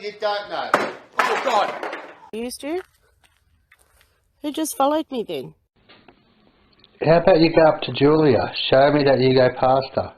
you don't know. Oh, God. Used you? Who just followed me then? How about you go up to Julia? Show me that you go past her.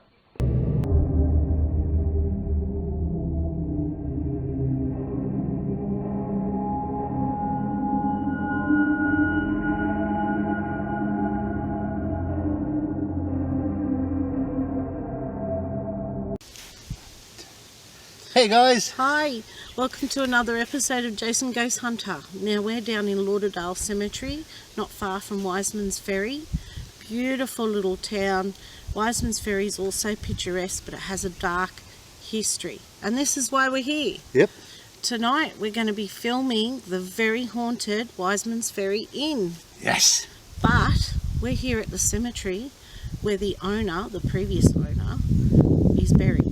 Hey guys. Hi, welcome to another episode of Jason Ghost Hunter. Now we're down in Lauderdale Cemetery, not far from Wisemans Ferry. Beautiful little town. Wisemans Ferry is also picturesque, but it has a dark history. And this is why we're here. Yep. Tonight we're going to be filming the very haunted Wisemans Ferry Inn. Yes. But we're here at the cemetery where the owner, the previous owner, is buried.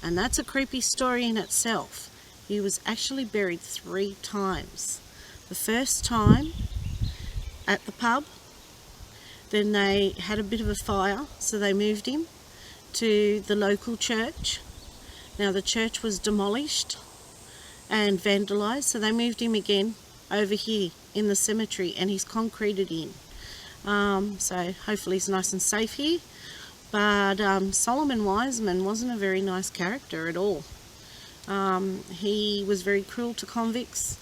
And that's a creepy story in itself. He was actually buried 3 times. The first time at the pub, then they had a bit of a fire, so they moved him to the local church. Now the church was demolished and vandalised, so they moved him again over here in the cemetery, and he's concreted in. So hopefully he's nice and safe here. But Solomon Wiseman wasn't a very nice character at all. He was very cruel to convicts,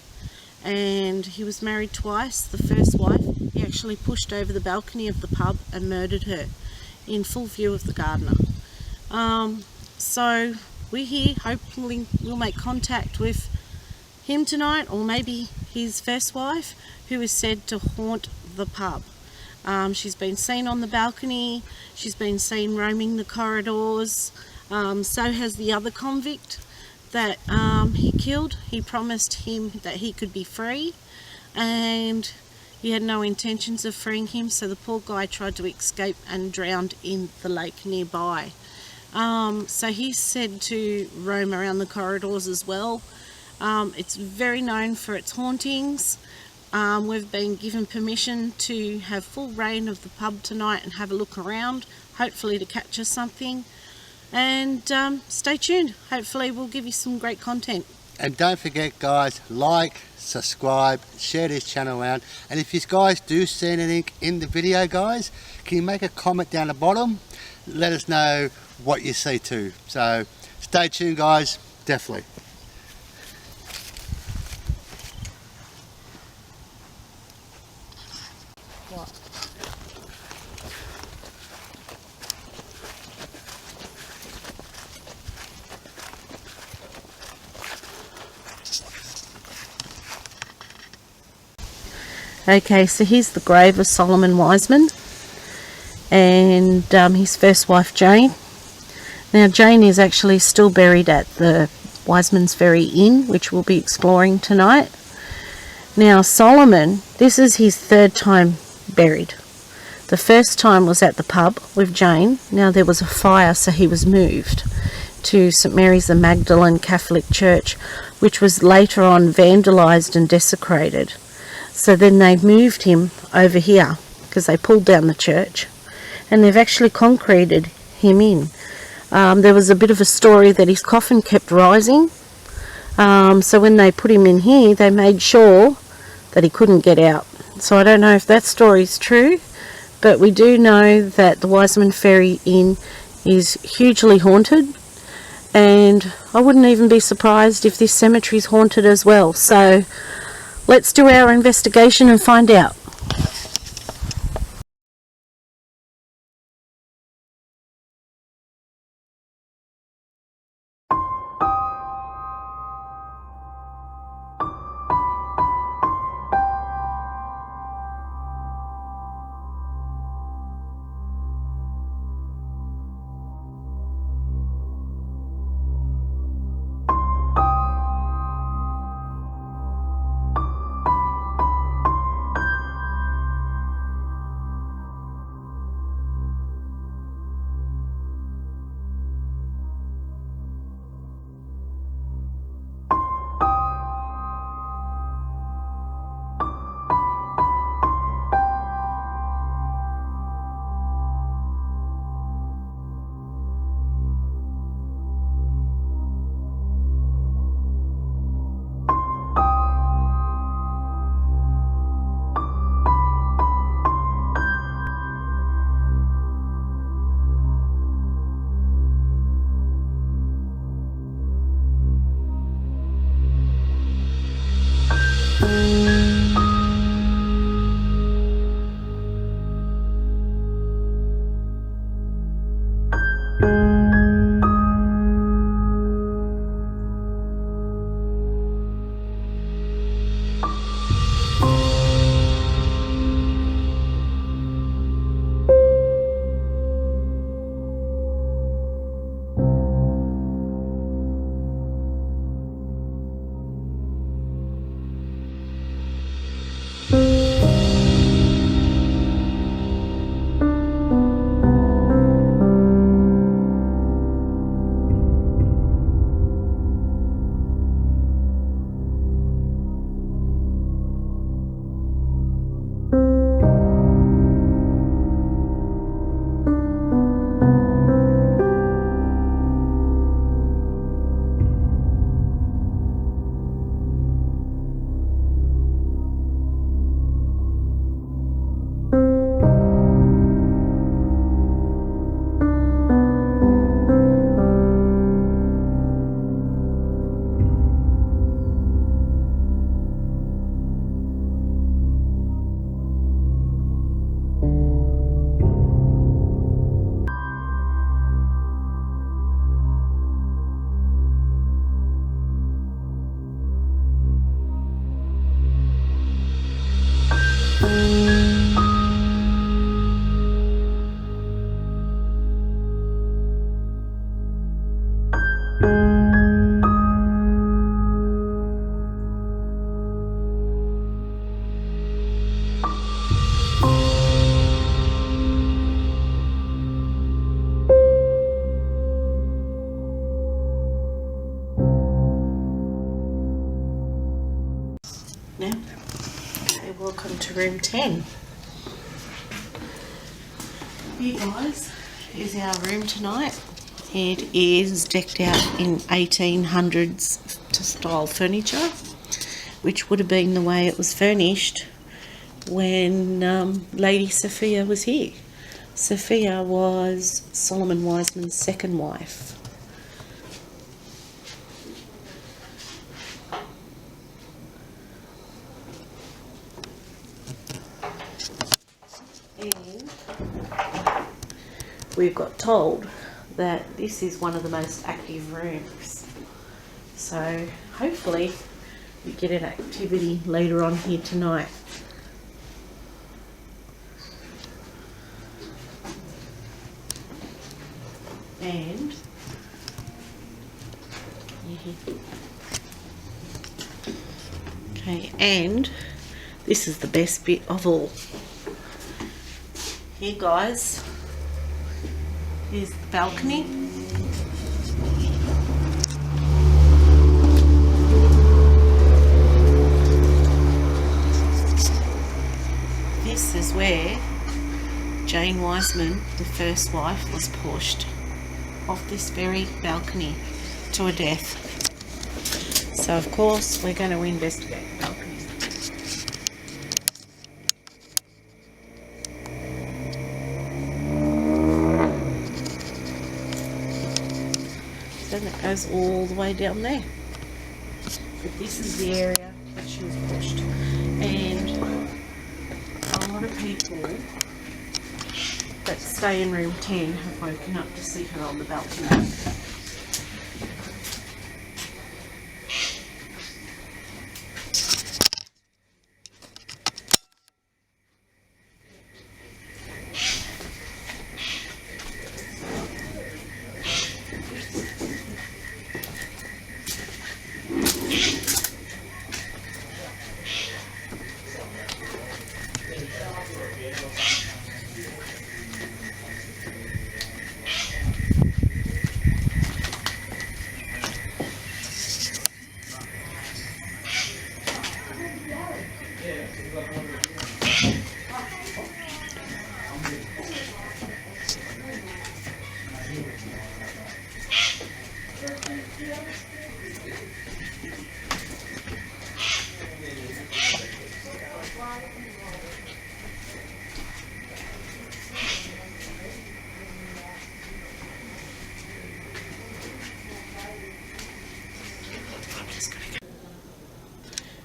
and he was married twice. The first wife, he actually pushed over the balcony of the pub and murdered her in full view of the gardener. So we're here, hopefully we'll make contact with him tonight, or maybe his first wife, who is said to haunt the pub. She's been seen on the balcony, she's been seen roaming the corridors, so has the other convict that he killed. He promised him that he could be free, and he had no intentions of freeing him, so the poor guy tried to escape and drowned in the lake nearby. So he's said to roam around the corridors as well. It's very known for its hauntings. We've been given permission to have full reign of the pub tonight and have a look around, hopefully to catch us something. And stay tuned, hopefully we'll give you some great content. And don't forget guys, like, subscribe, share this channel around. And if you guys do see anything in the video guys, can you make a comment down the bottom? Let us know what you see too. So stay tuned guys, definitely. Okay, so here's the grave of Solomon Wiseman and his first wife Jane. Now Jane is actually still buried at the Wisemans Ferry Inn, which we'll be exploring tonight. Now Solomon, this is his 3rd time buried. The first time was at the pub with Jane. Now there was a fire, so he was moved to St Mary's the Magdalene Catholic Church, which was later on vandalised and desecrated. So then they moved him over here because they pulled down the church, and they've actually concreted him in. There was a bit of a story that his coffin kept rising, so when they put him in here they made sure that he couldn't get out. So I don't know if that story is true, but we do know that the Wisemans Ferry Inn is hugely haunted, and I wouldn't even be surprised if this cemetery is haunted as well. So let's do our investigation and find out. to room 10. Here guys is our room tonight. It is decked out in 1800s style furniture, which would have been the way it was furnished when Lady Sophia was here. Sophia was Solomon Wiseman's second wife. And we've got told that this is one of the most active rooms, so hopefully we get an activity later on here tonight. And okay, and this is the best bit of all. Here guys, here's the balcony. This is where Jane Wiseman, the first wife, was pushed off this very balcony to a death. So of course we're going to investigate the balcony. And it goes all the way down there. But this is the area that she was pushed. And a lot of people that stay in room 10 have woken up to see her on the balcony.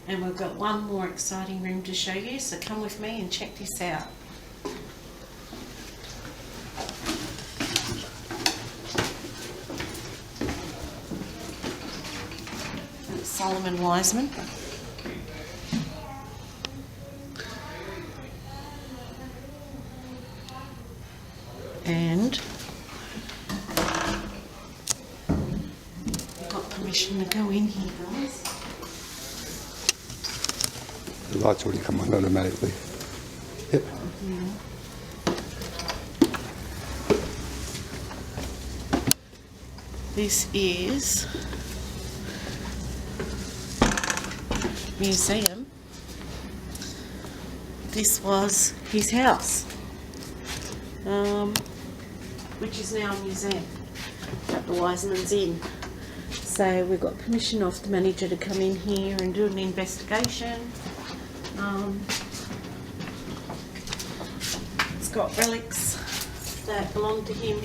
And we've got one more exciting room to show you, so come with me and check this out. It's Solomon Wiseman. And we've got permission to go in here, guys. The lights already come on automatically. Yep. This is museum. This was his house, which is now a museum at the Wisemans Inn. So we've got permission off the manager to come in here and do an investigation. It's got relics that belong to him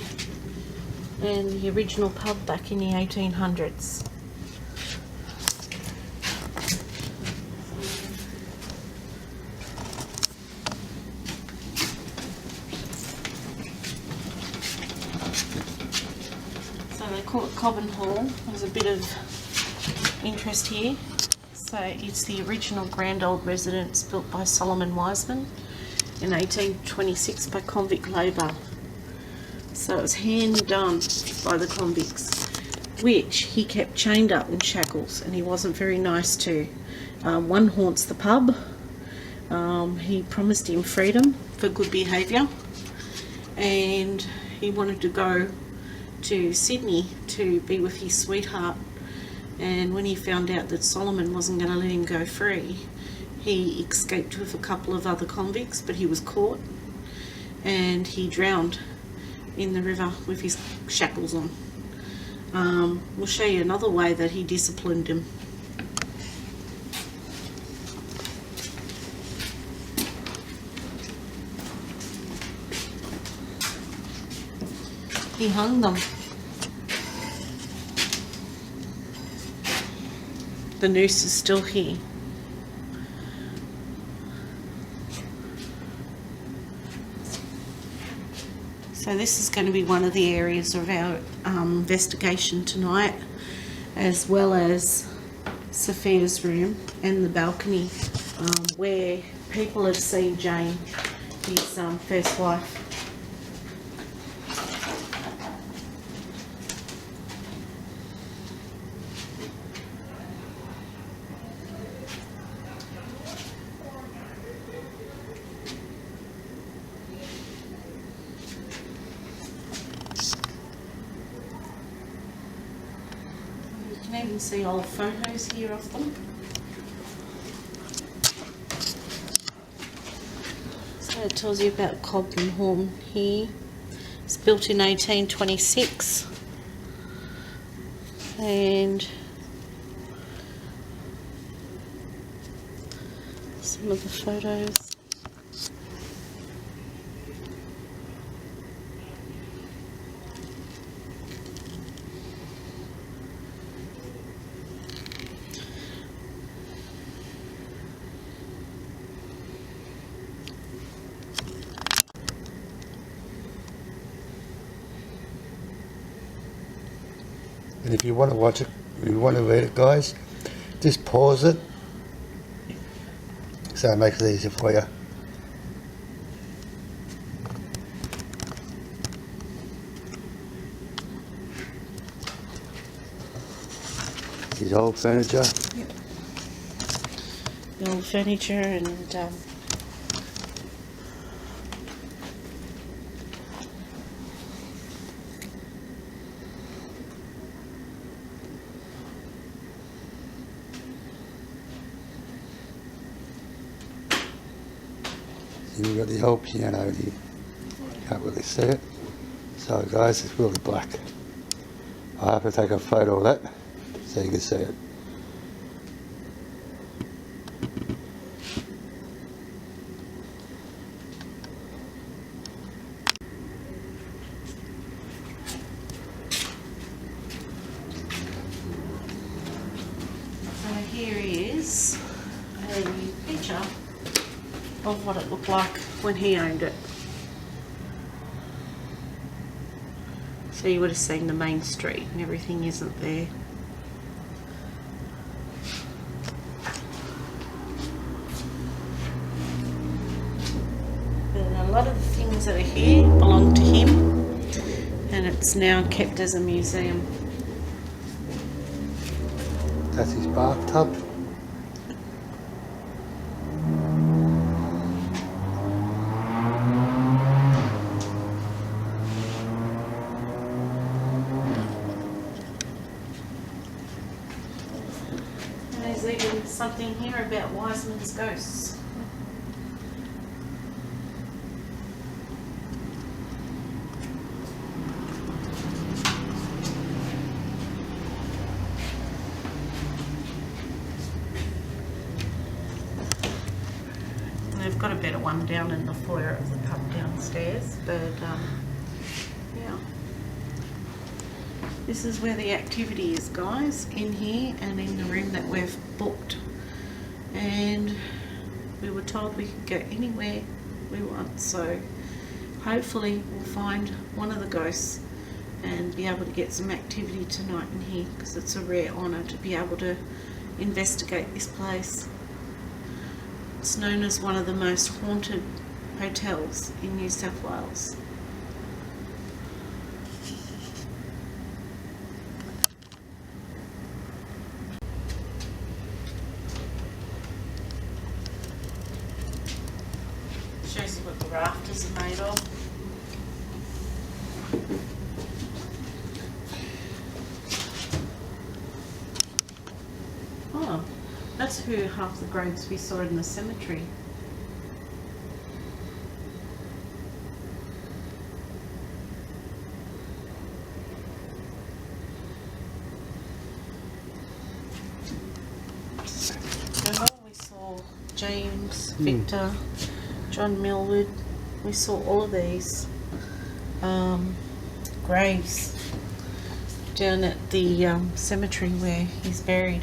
and the original pub back in the 1800s. So they call it Cobbin Hall. There's a bit of interest here. So it's the original grand old residence built by Solomon Wiseman in 1826 by convict labour. So it was hand done by the convicts, which he kept chained up in shackles, and he wasn't very nice to. One haunts the pub. He promised him freedom for good behaviour, and he wanted to go to Sydney to be with his sweetheart. And when he found out that Solomon wasn't going to let him go free, He escaped with a couple of other convicts, but he was caught and he drowned in the river with his shackles on. We'll show you another way that he disciplined him. He hung them. The noose is still here. So this is going to be one of the areas of our investigation tonight, as well as Sophia's room and the balcony, where people have seen Jane, his first wife. You can even see old photos here of them. So it tells you about Cobden Hall here. It's built in 1826, and some of the photos. And if you want to watch it, if you want to read it, guys, just pause it so it makes it easier for you. His old furniture. Yep. The old furniture and you've got the old piano here. Can't really see it. So guys, it's really black. I have to take a photo of that so you can see it. so here is a picture of what it looked like when he owned it. So you would have seen the main street and everything isn't there. And a lot of the things that are here belong to him, and it's now kept as a museum. That's his bathtub. There's even something here about Wiseman's ghosts. And they've got a better one down in the foyer of the pub downstairs, but yeah. This is where the activity is, guys, in here and in the room that we've booked. And we were told we could go anywhere we want, so hopefully we'll find one of the ghosts and be able to get some activity tonight in here, because it's a rare honour to be able to investigate this place. It's known as one of the most haunted hotels in New South Wales. Shows you what the rafters are made of. Oh, that's that's who half the graves we saw in the cemetery. Remember we saw James, Victor, John Millwood. We saw all of these graves down at the cemetery where he's buried.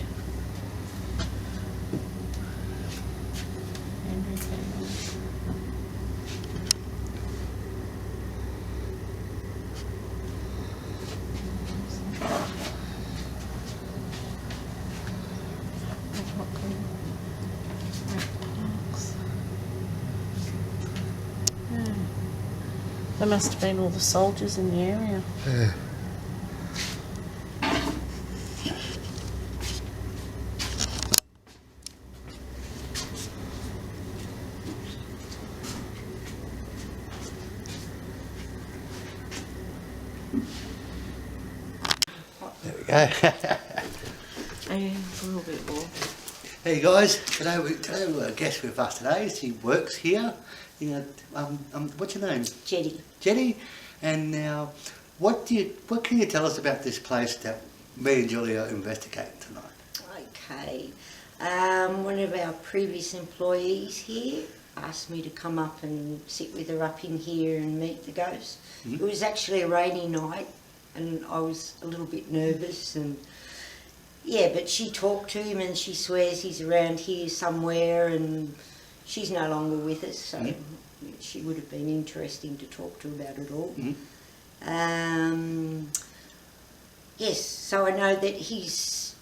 There must have been all the soldiers in the area. Yeah. There we go. And a little bit more. Hey guys, today we got a guest with us today. She works here. You know, what's your name? Jetty. Jetty. And now, what can you tell us about this place that me and Julia are investigating tonight? Okay. One of our previous employees here asked me to come up and sit with her up in here and meet the ghost. It was actually a rainy night and I was a little bit nervous, and yeah, but she talked to him and she swears he's around here somewhere, and she's no longer with us, so she would have been interesting to talk to about it all. Yes, so I know that his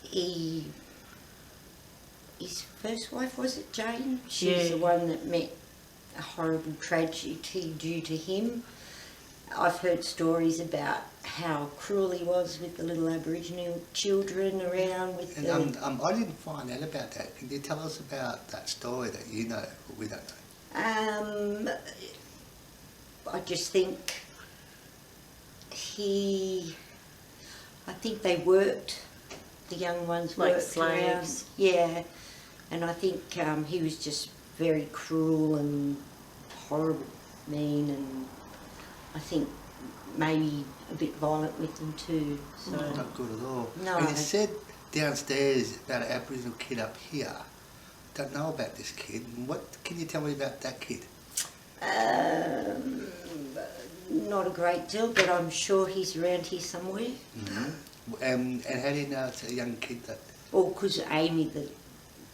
first wife, was it Jane? She's the one that met a horrible tragedy due to him. I've heard stories about how cruel he was with the little Aboriginal children around with And I didn't find out about that. Can you tell us about that story that you know, but we don't know? I just think I think they worked, the young ones Like worked slaves. around. Yeah, and I think he was just very cruel and horrible, mean, and I think maybe a bit violent with them too. So Not good at all. No. And you said downstairs about an Aboriginal kid up here. Don't know about this kid. What can you tell me about that kid? not a great deal, but I'm sure he's around here somewhere. And how do you know it's a young kid that... Well, because Amy,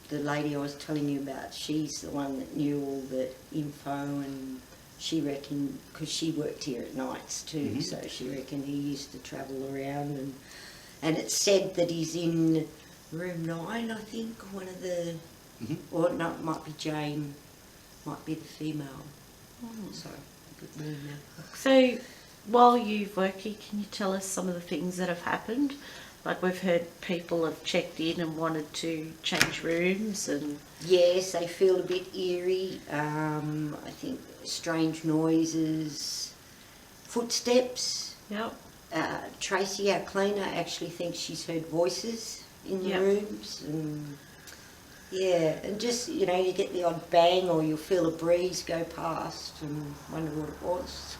the lady I was telling you about, she's the one that knew all the info, and she reckoned, because she worked here at nights too, so she reckoned he used to travel around, and it said that he's in room 9, I think, one of the, or no, it might be Jane, might be the female. So, a bit more now. So, while you've worked here, can you tell us some of the things that have happened? Like, we've heard people have checked in and wanted to change rooms, and... Yes, they feel a bit eerie. I think strange noises, footsteps. Yep. Tracy, our cleaner, actually thinks she's heard voices in the rooms. And yeah, and just, you know, you get the odd bang, or you'll feel a breeze go past and wonder what it was.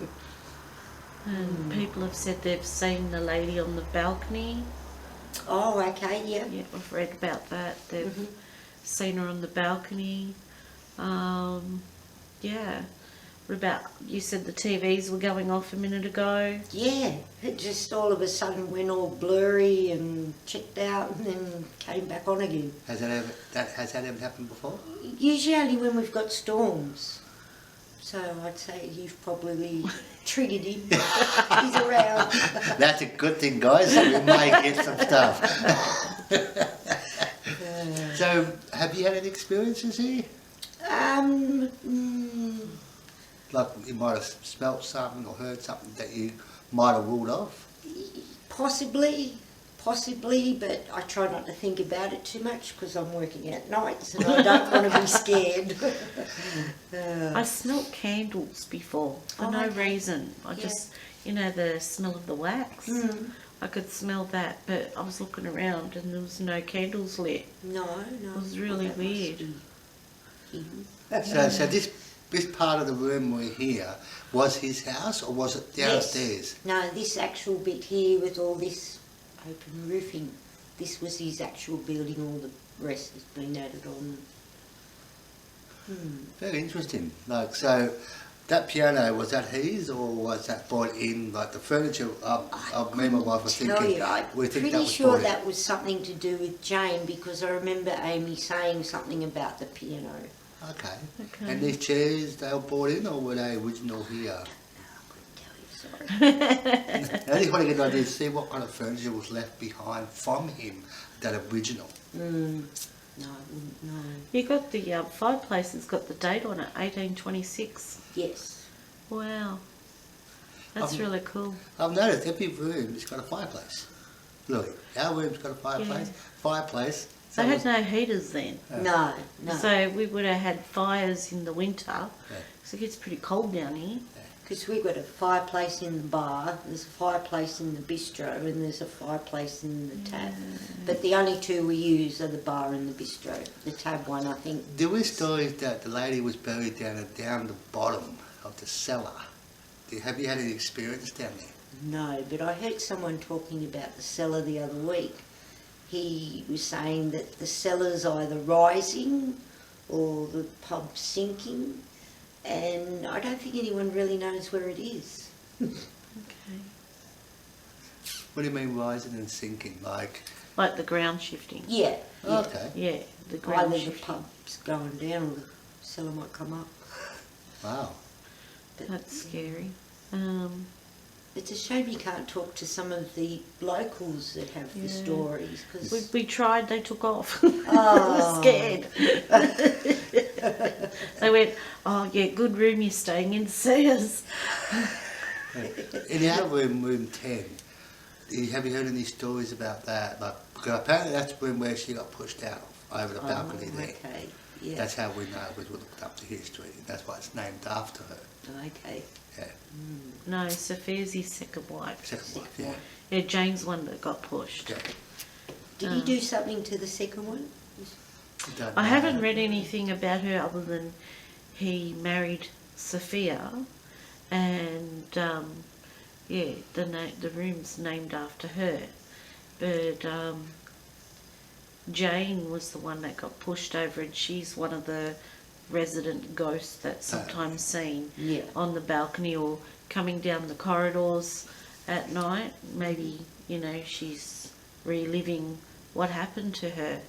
And people have said they've seen the lady on the balcony. Oh, okay, yeah. Yeah, I've read about that. They've seen her on the balcony. Yeah. What about, you said the TVs were going off a minute ago? Yeah, it just all of a sudden went all blurry and checked out and then came back on again. Has that ever happened before? Usually only when we've got storms. So I'd say you've probably triggered him. He's around. That's a good thing, guys. We may get some stuff. So, have you had any experiences here? Like you might have smelt something or heard something that you might have ruled off? Possibly, but I try not to think about it too much because I'm working at nights and I don't want to be scared. I smelt candles before for no reason. I just, you know, the smell of the wax. I could smell that, but I was looking around and there was no candles lit. No. It was really That must weird. be him. So this part of the room we're here was his house, or was it downstairs? Yes. No, this actual bit here with all this open roofing, this was his actual building. All the rest has been added on. Very interesting. Like, so that piano, was that his, or was that brought in, like the furniture? Me and my wife were thinking. I'm we think pretty that was sure brought in. that was something to do with Jane, because I remember Amy saying something about the piano. Okay. Okay. And these chairs, they were brought in, or were they original here? I couldn't tell you, sorry. I just want to get an idea to see what kind of furniture was left behind from him, that original. No, I wouldn't know. You got the fireplace, it's got the date on it, 1826. Yes. Wow. That's Um, really cool. I've noticed every room has got a fireplace. Really, our room's got a fireplace. Fireplace. They had no heaters then. No. So we would have had fires in the winter. Yeah. So it gets pretty cold down here. Because we've got a fireplace in the bar, there's a fireplace in the bistro, and there's a fireplace in the tab. But the only two we use are the bar and the bistro. The tab one, I think. There were stories that the lady was buried down the bottom of the cellar. Have you had any experience down there? No, but I heard someone talking about the cellar the other week. He was saying that the cellar's either rising or the pub sinking, and I don't think anyone really knows where it is. Okay. What do you mean rising and sinking? Like, Like the ground shifting. Yeah. okay, Yeah, the ground Either the shifting. pub's going down or the cellar might come up. wow. But That's scary. it's a shame you can't talk to some of the locals that have the Yeah. stories, because We tried, they took off. Oh. They were scared. They went, oh yeah, good room you're staying in, see us. In our room 10, have you heard any stories about that? Like, because apparently that's the room where she got pushed out over the balcony there. Okay, yeah. That's how we know, we looked up the history, and that's why it's named after her. Okay. Yeah, No, Sophia's his second wife. second wife, yeah. Yeah, Jane's the one that got pushed. Yeah. Did he do something to the second one? I haven't read anything about her other than he married Sophia, and yeah, the room's named after her. But Jane was the one that got pushed over, and she's one of the resident ghosts that's sometimes seen Yeah. on the balcony or coming down the corridors at night. Maybe, you know, she's reliving what happened to her.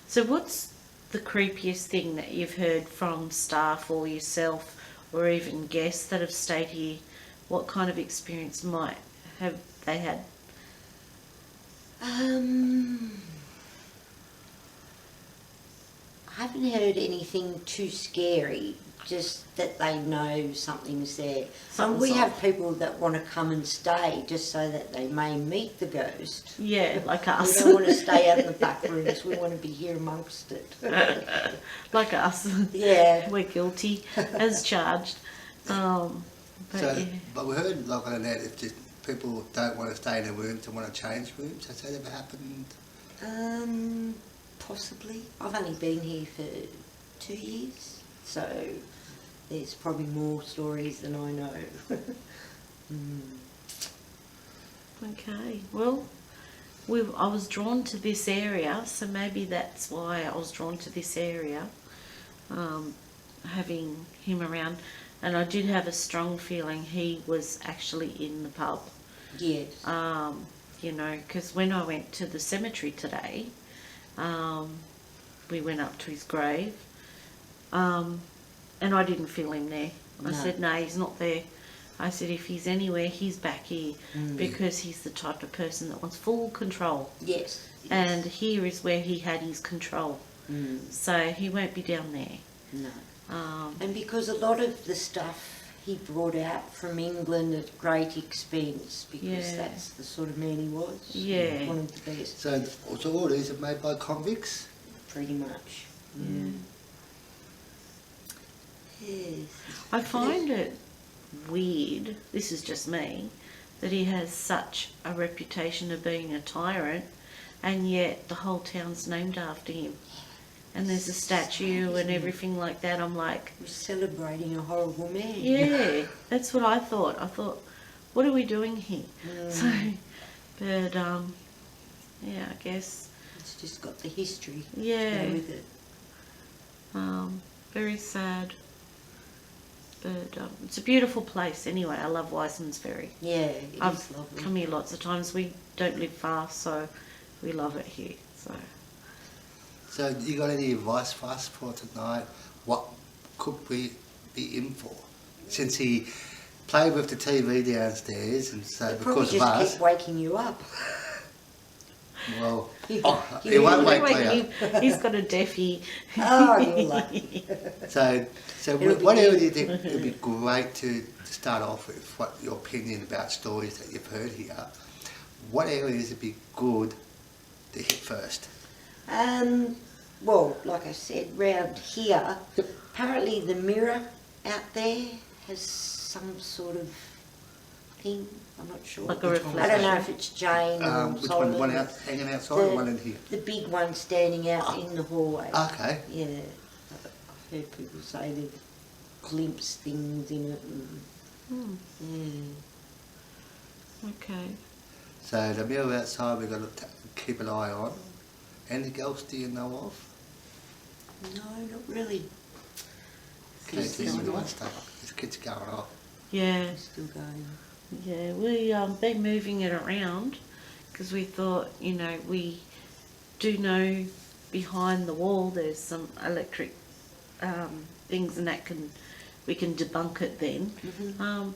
So what's the creepiest thing that you've heard from staff or yourself or even guests that have stayed here? What kind of experience might have they had? I haven't heard anything too scary, just that they know something's there. And Something's we have off. people that want to come and stay just so that they may meet the ghost. Yeah, like We us. don't want to stay out in the back rooms, we want to be here amongst it. Like us. Yeah. We're guilty as charged. But So, yeah. but we heard like on the net, if just people don't want to stay in a room, they want to change rooms. Has that ever happened? Possibly. I've only been here for 2 years, so there's probably more stories than I know. Okay, well, I was drawn to this area, so maybe that's why I was drawn to this area, having him around. And I did have a strong feeling he was actually in the pub. Yes. You know, because when I went to the cemetery today, we went up to his grave, and I didn't feel him there. I No. said, no, he's not there. I said, if he's anywhere, he's back here, because he's the type of person that wants full control. Yes. And here is where he had his control. So he won't be down there. No. And because a lot of the stuff he brought out from England at great expense, because Yeah. that's the sort of man he was. Yeah. One of the best, So all these are made by convicts? pretty much. Yes. I find it weird, this is just me, that he has such a reputation of being a tyrant, and yet the whole town's named after him. And there's a statue and everything like that. I'm like... We're celebrating a horrible man. Yeah, that's what I thought. I thought, what are we doing here? So, but, yeah, I guess... It's just got the history to Yeah. go with it. Very sad. But it's a beautiful place anyway. I love Wisemans Ferry. Yeah, it I've is lovely. come here lots of times. We don't live far, so we love it here. So you got any advice for us for tonight? What could we be in for? Since he played with the TV downstairs, and so Probably because of just us, keep waking you up. well, You- he won't wake me up. He's got a deafie. Oh, you're lucky. So It'll be what area good. do you think would be great to start off with? What your opinion about stories that you've heard here? What areas would be good to hit first? Well, like I said, round here, Yep. apparently the mirror out there has some sort of thing. I'm not sure. Like a Which one? I reflection. don't know if it's Jane or Which Solomon. one out, hanging outside or one in here? The big one standing out in the hallway. Okay. Yeah, I've heard people say they've glimpsed things in it. And, yeah. Okay. So the mirror outside we've got to keep an eye on. Anything else do you know of? No, not really. Okay, Just so you going want on. stuff. This kid's going off. Yeah. Still going. Yeah, we been moving it around because we thought, you know, we do know behind the wall there's some electric things, and that we can debunk it then.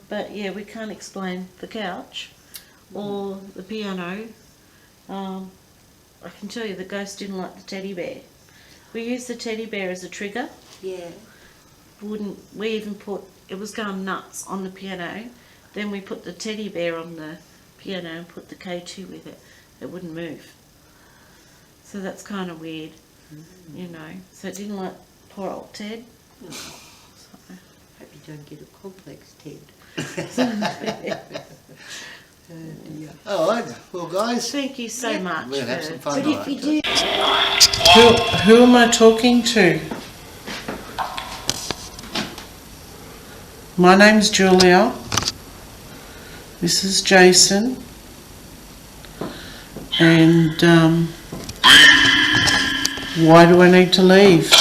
But yeah, we can't explain the couch or the piano. I can tell you the ghost didn't like the teddy bear. We used the teddy bear as a trigger. Yeah. We even put, it was going nuts on the piano. Then we put the teddy bear on the piano and put the K2 with it. It wouldn't move. So that's kind of weird, you know. So it didn't like poor old Ted. Oh, hope you don't get a complex, Ted. All right. Well, guys, Thank you so much. we'll have some fun But if tonight. you do... Who am I talking to? My name's Julia. This is Jason. And why do I need to leave?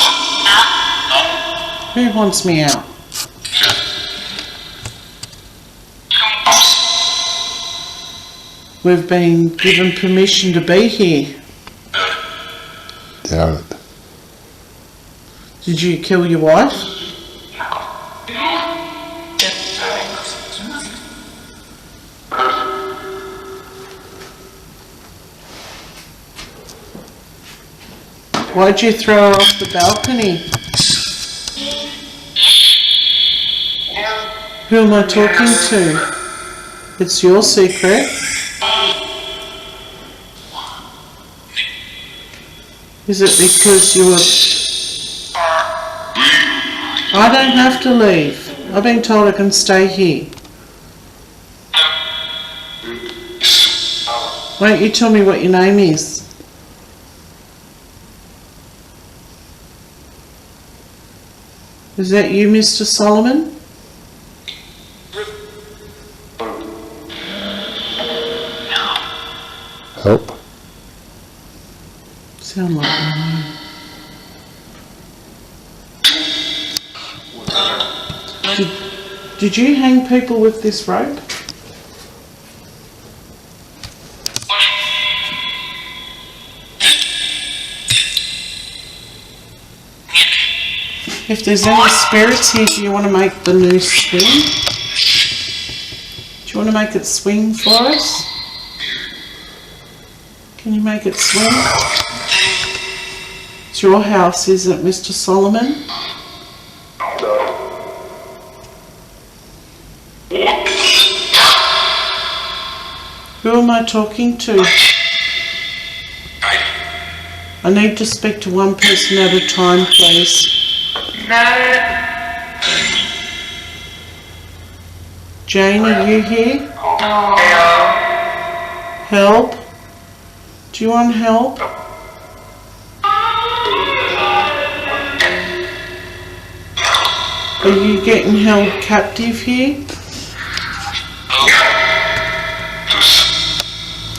Who wants me out? We've been given permission to be here. Doubt it. Did you kill your wife? Why'd you throw her off the balcony? Who am I talking to? It's your secret. Is it because you were... I don't have to leave. I've been told I can stay here. Why don't you tell me what your name is? Is that you, Mr. Solomon? Help. Sound like my name. Did you hang people with this rope? If there's any spirits here, do you want to make the noose swing? Do you want to make it swing for us? Can you make it swing? It's your house, isn't it, Mr. Solomon? Who am I talking to? I need to speak to one person at a time, please. Jane, are you here? Help? Do you want help? Are you getting held captive here?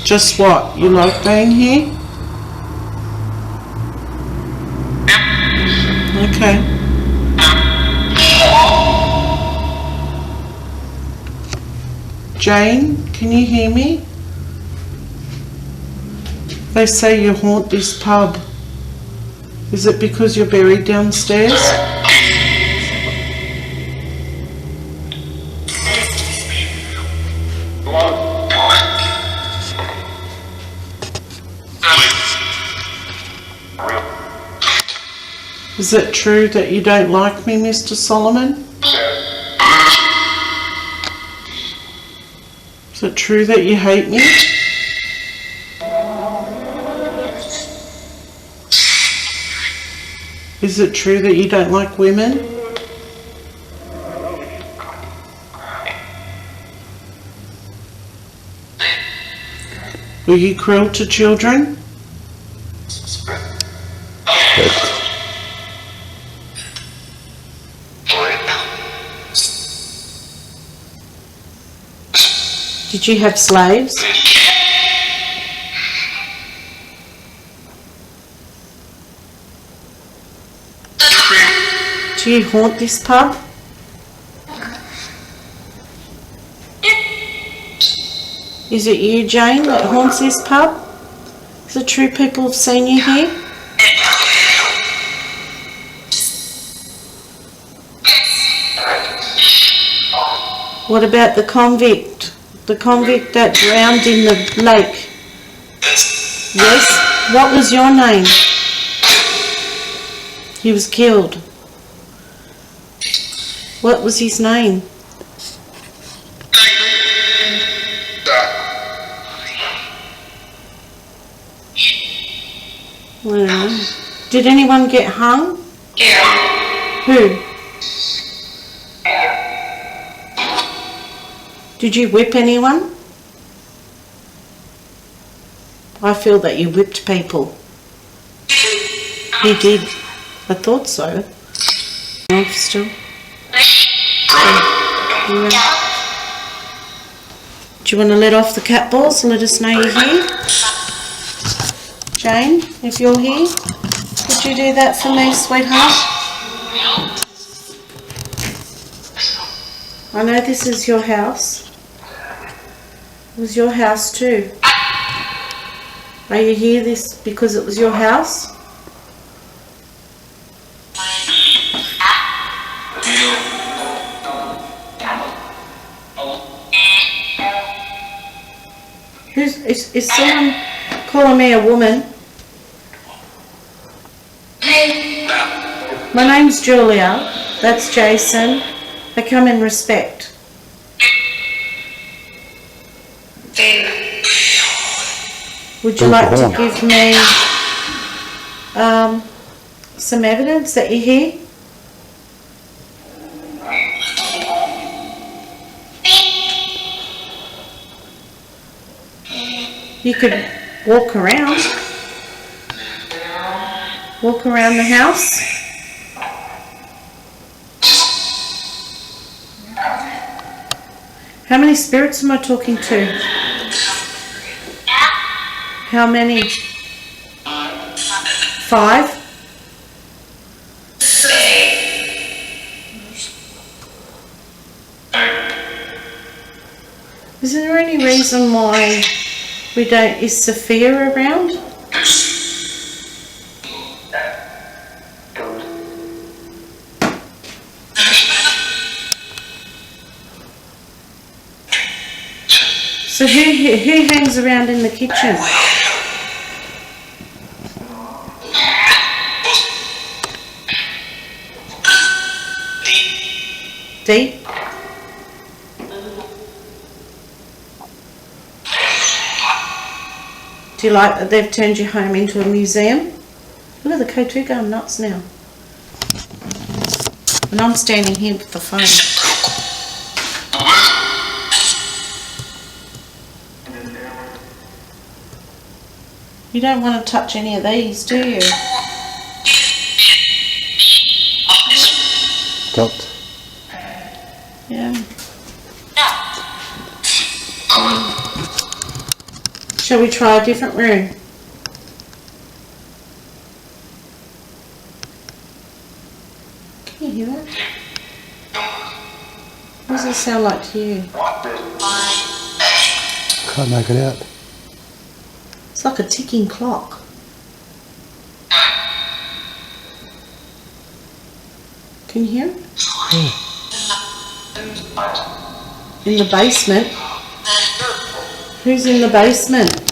Just what? You like being here? Okay. Jane, can you hear me? They say you haunt this pub. Is it because you're buried downstairs? Is it true that you don't like me, Mr. Solomon? Is it true that you hate me? Is it true that you don't like women? Were you cruel to children? Did you have slaves? Do you haunt this pub? Is it you, Jane, that haunts this pub? Is it true people have seen you here? What about the convict? The convict that drowned in the lake? Yes? What was your name? He was killed. What was his name? I don't know. Did anyone get hung? Who? Did you whip anyone? I feel that you whipped people. You did. I thought so. Off still. Yeah. Do you want to let off the cat balls and let us know you're here? Jane, if you're here, could you do that for me, sweetheart? I know this is your house. It was your house too. Are you here this because it was your house? Is someone calling me a woman? My name's Julia. That's Jason. I come in respect. Would you like to give me some evidence that you're here? You could walk around the house. How many spirits am I talking to? How many? 5? Is there any reason why we don't? Is Sophia around? So who hangs around in the kitchen? Dee? Do you like that they've turned your home into a museum? Look at the K2 going nuts now. And I'm standing here with the phone. You don't want to touch any of these, do you? Stopped. Yeah. Shall we try a different room? Can you hear that? What does it sound like to you? Can't make it out. It's like a ticking clock. Can you hear it? In the basement? Who's in the basement?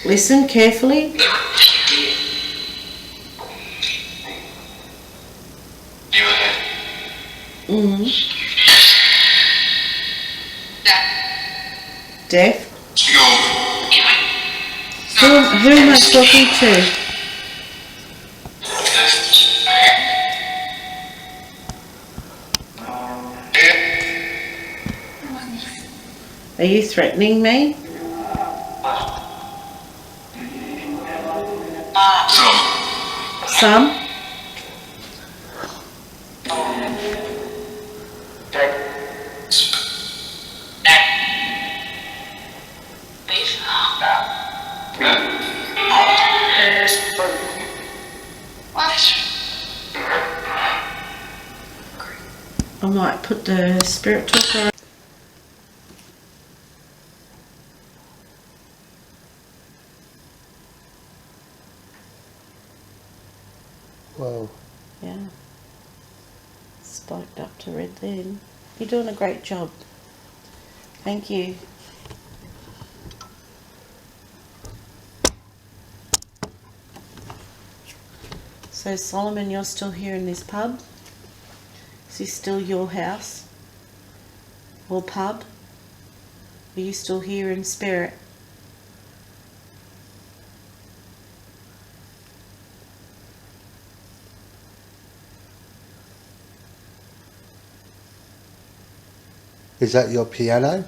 Listen carefully. Deaf? Who am I talking to? Are you threatening me? Some? I might put the spirit talker. Whoa. Yeah. Spiked up to red then. You're doing a great job. Thank you. So Solomon, you're still here in this pub? Is this still your house? Or pub? Are you still here in spirit? Is that your piano?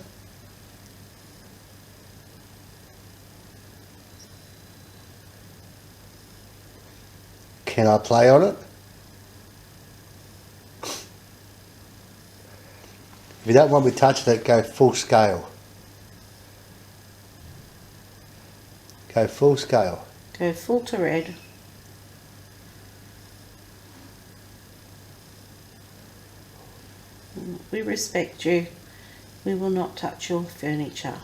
Can I play on it? If you don't want me touching it, go full scale. Go full scale. Go full to red. We respect you. We will not touch your furniture.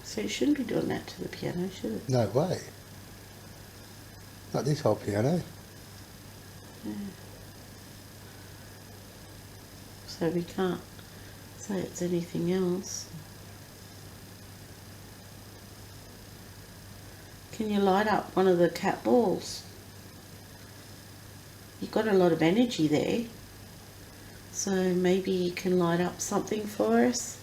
So you shouldn't be doing that to the piano, should it? No way. Not this whole piano. Yeah. So we can't say it's anything else. Can you light up one of the cat balls? You've got a lot of energy there. So maybe you can light up something for us.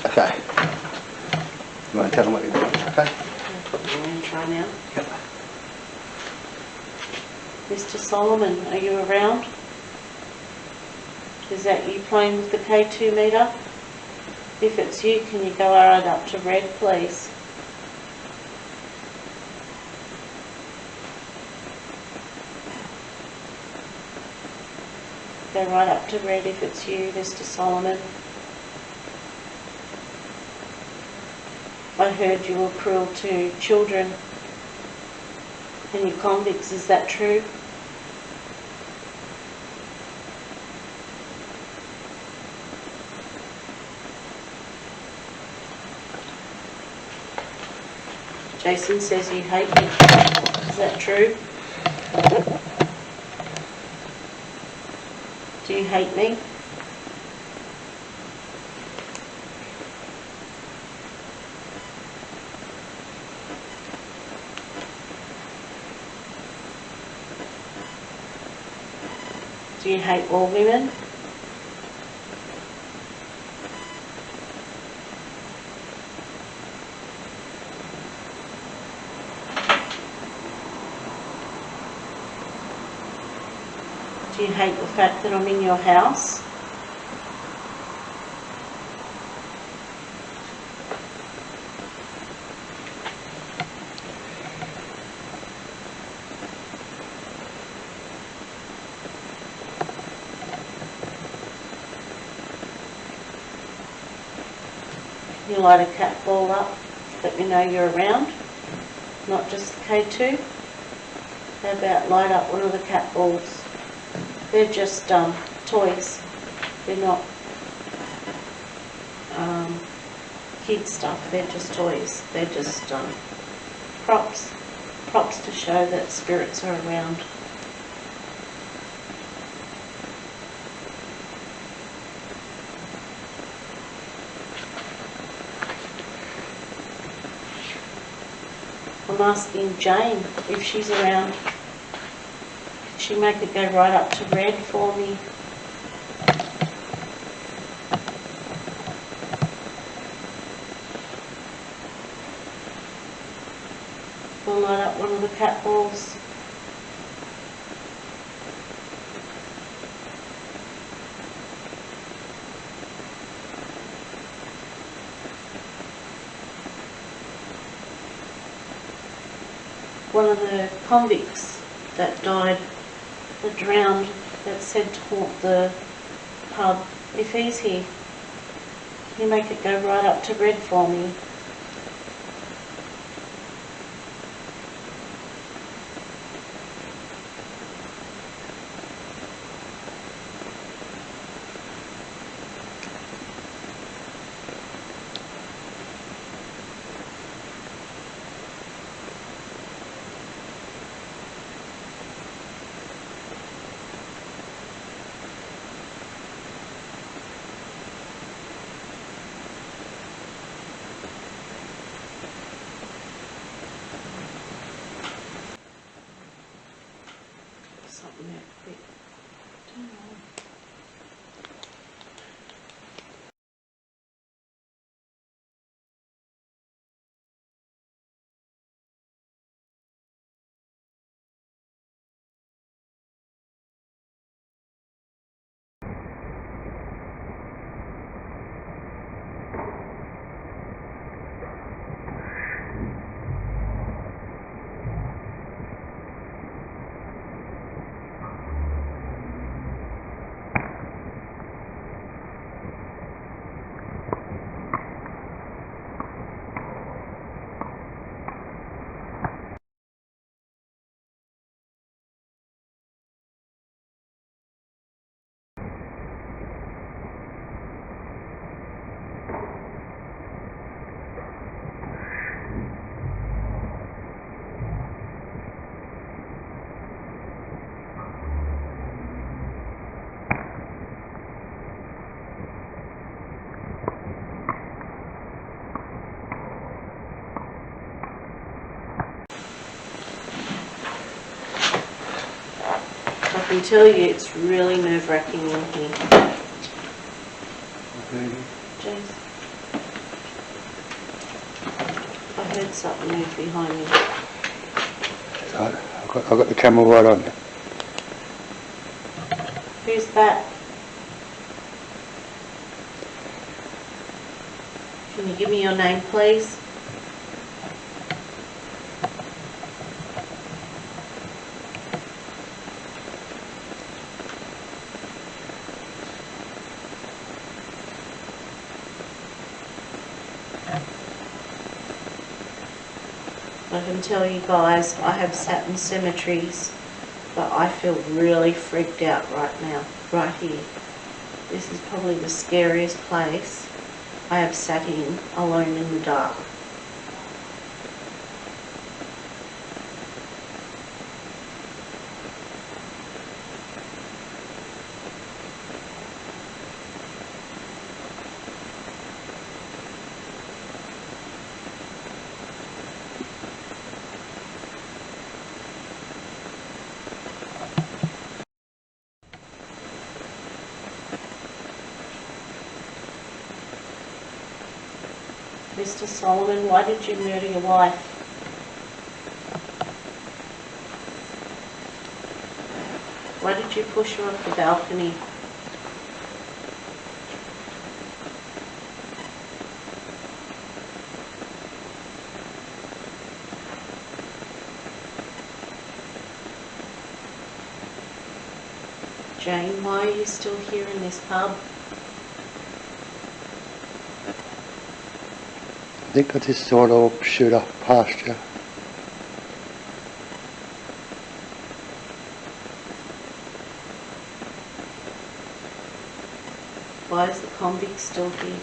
Okay. You want to tell them what you're doing? Okay. I'm going to try now. Yep. Mr. Solomon, are you around? Is that you playing with the K2 meter? If it's you, can you go right up to red, please? Go right up to red if it's you, Mr. Solomon. I heard you were cruel to children and your convicts, is that true? Jason says you hate me. Is that true? Do you hate me? Do you hate all women? Do you hate the fact that I'm in your house? You light a cat ball up, let me know you're around, not just the K2. How about light up one of the cat balls? They're just toys. They're not kid stuff. They're just toys. They're just props. Props to show that spirits are around. I'm asking Jane if she's around. Can she make it go right up to red for me? We'll light up one of the cat balls. One of the convicts that died, that drowned, that's said to haunt the pub, if he's here, can you make it go right up to red for me? Something that quick. Turn on. I can tell you it's really nerve-wracking in here. Jeez. I heard something move behind me. I've got the camera right on. Who's that? Can you give me your name, please? I can tell you guys, I have sat in cemeteries, but I feel really freaked out right now, right here. This is probably the scariest place I have sat in alone in the dark. Mr. Solomon, why did you murder your wife? Why did you push her off the balcony? Jane, why are you still here in this pub? I think I just saw it all shoot off past you. Why is the convict still here?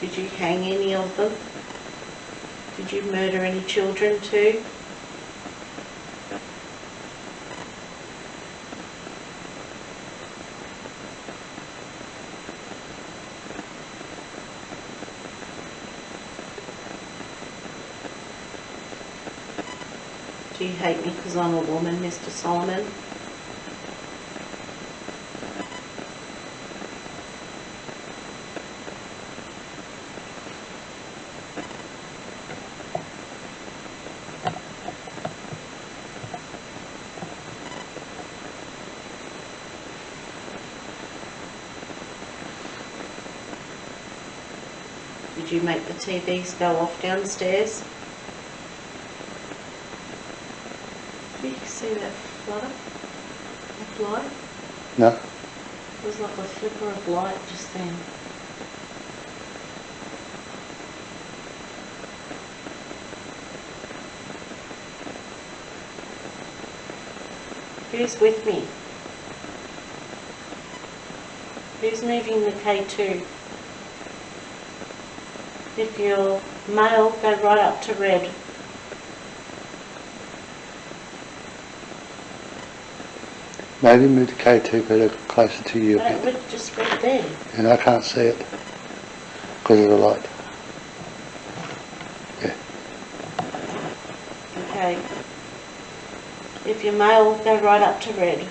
Did you hang any of them? Did you murder any children too? Do you hate me because I'm a woman, Mr. Solomon? Did you make the TVs go off downstairs? Did you see that flutter? That light? No? It was like a flicker of light just then. Who's with me? Who's moving the K2? If you're male, go right up to red. Maybe move the K2 better closer to you a That bit. would just red there. And I can't see it because of the light. Yeah. Okay. If you're male, go right up to red.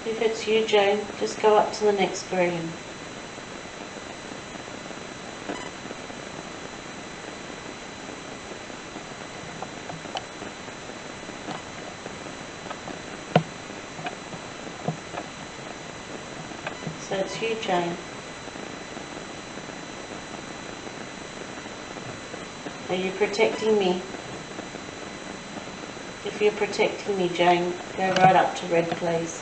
If it's you, Jane, just go up to the next green. So it's you, Jane. Are you protecting me? If you're protecting me, Jane, go right up to red, please.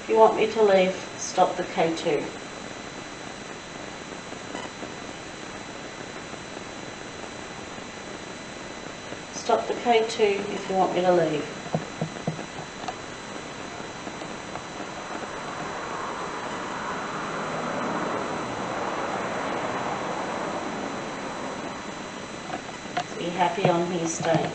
If you want me to leave, stop the K2. Stop the K2 if you want me to leave. So you're happy on here staying?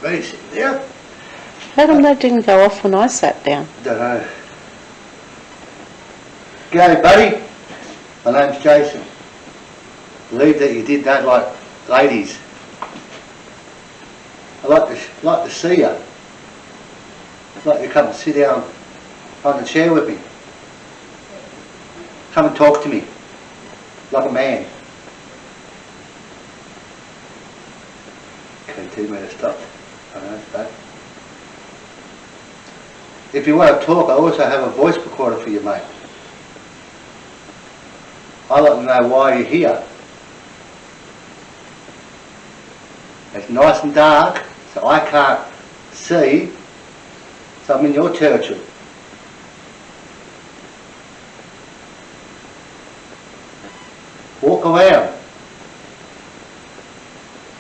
Where is it? Yeah. How come they didn't go off when I sat down? Don't know. G'day, buddy. My name's Jason. Believe that you did that like ladies. I'd like to see you. I'd like you to come and sit down on the chair with me. Come and talk to me like a man. Okay, 2 minutes stopped. I know it's bad. If you want to talk, I also have a voice recorder for you, mate. I'd like to know why you're here. It's nice and dark, so I can't see, so I'm in your territory. Walk around.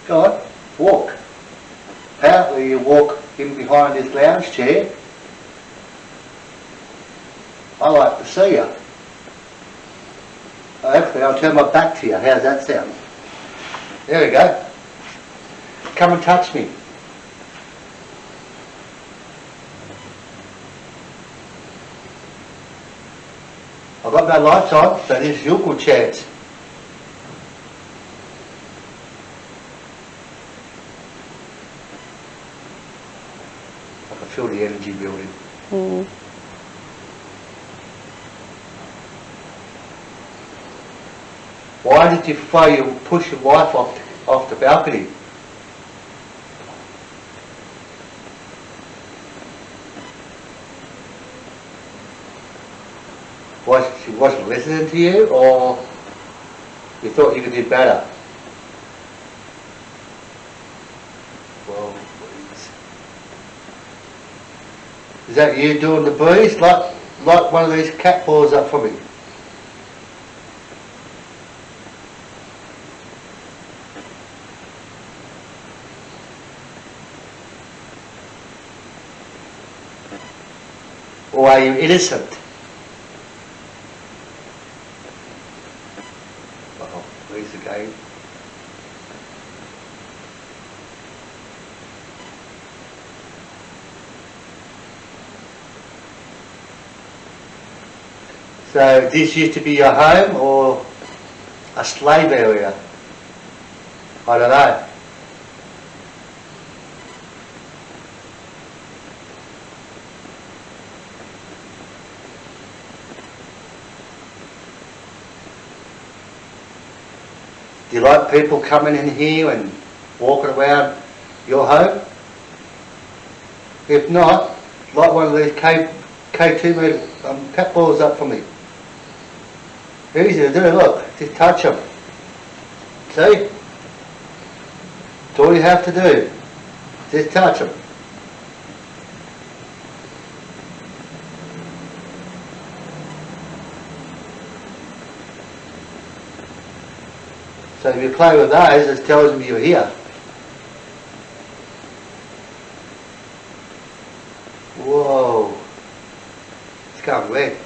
Go on, walk. Apparently you walk in behind this lounge chair. I like to see you. Hopefully I'll turn my back to you. How's that sound? There we go. Come and touch me. I've got no lights on, so this is your good chance. I can feel the energy building. Mm. Why did you push your wife off the balcony? She wasn't listening to you, or you thought you could do better? Well, please. Is that you doing the breeze? Like one of these cat paws up for me. Or are you innocent? Oh, please again. So this used to be your home or a slave area? I don't know. Do you like people coming in here and walking around your home? If not, like one of these K2 metre cat balls up for me. Easy to do, look, just touch them. See? That's all you have to do. Just touch them. So if you play with those, it tells them you're here. Whoa. It's going red.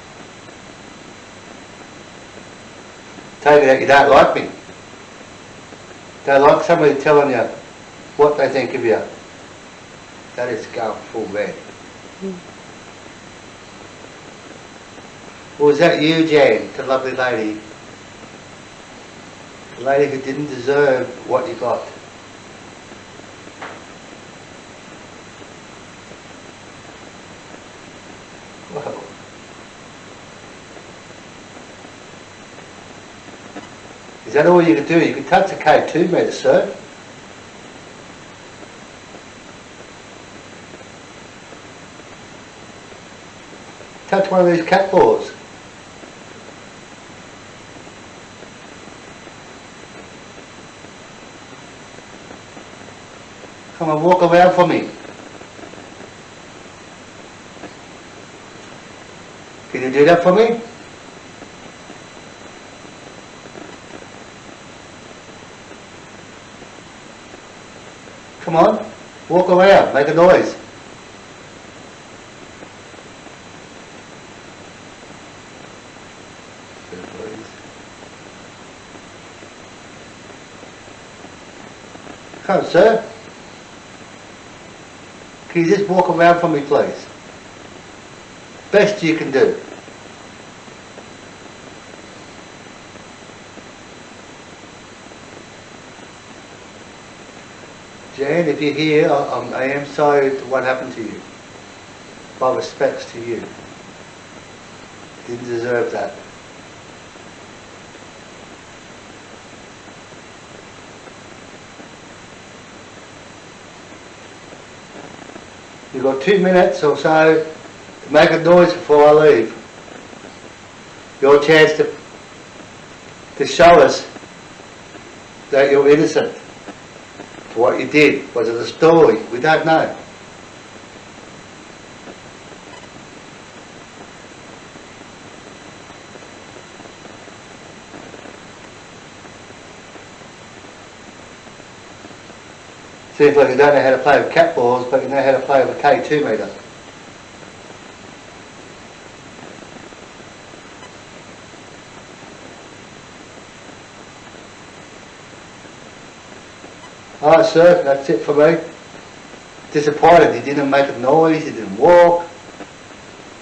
Take it out, you don't like me. Don't like somebody telling you what they think of you. That is going full red. Or was that you, Jan, the lovely lady? The lady who didn't deserve what you got. Whoa. Is that all you can do? You can touch the K2 metre, sir. Touch one of these cat balls. Come on, walk around for me. Can you do that for me? Come on, walk around, make a noise. Come on, sir. Can you just walk around for me, please? Best you can do. Jan, if you're here, I am sorry to what happened to you. My respects to you. Didn't deserve that. You've got 2 minutes or so to make a noise before I leave. Your chance to show us that you're innocent for what you did. Was it a story? We don't know. Seems like you don't know how to play with cat balls, but you know how to play with a K2 meter. Alright sir, that's it for me. Disappointed, he didn't make a noise, he didn't walk,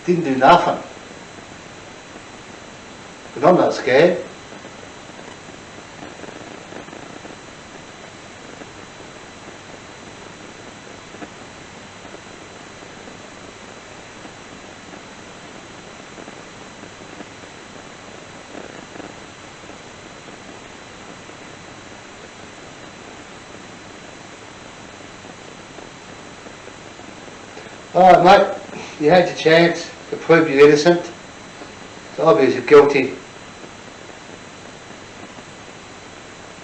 didn't do nothing. But I'm not scared. Alright mate, you had your chance to prove you're innocent. It's obvious you're guilty.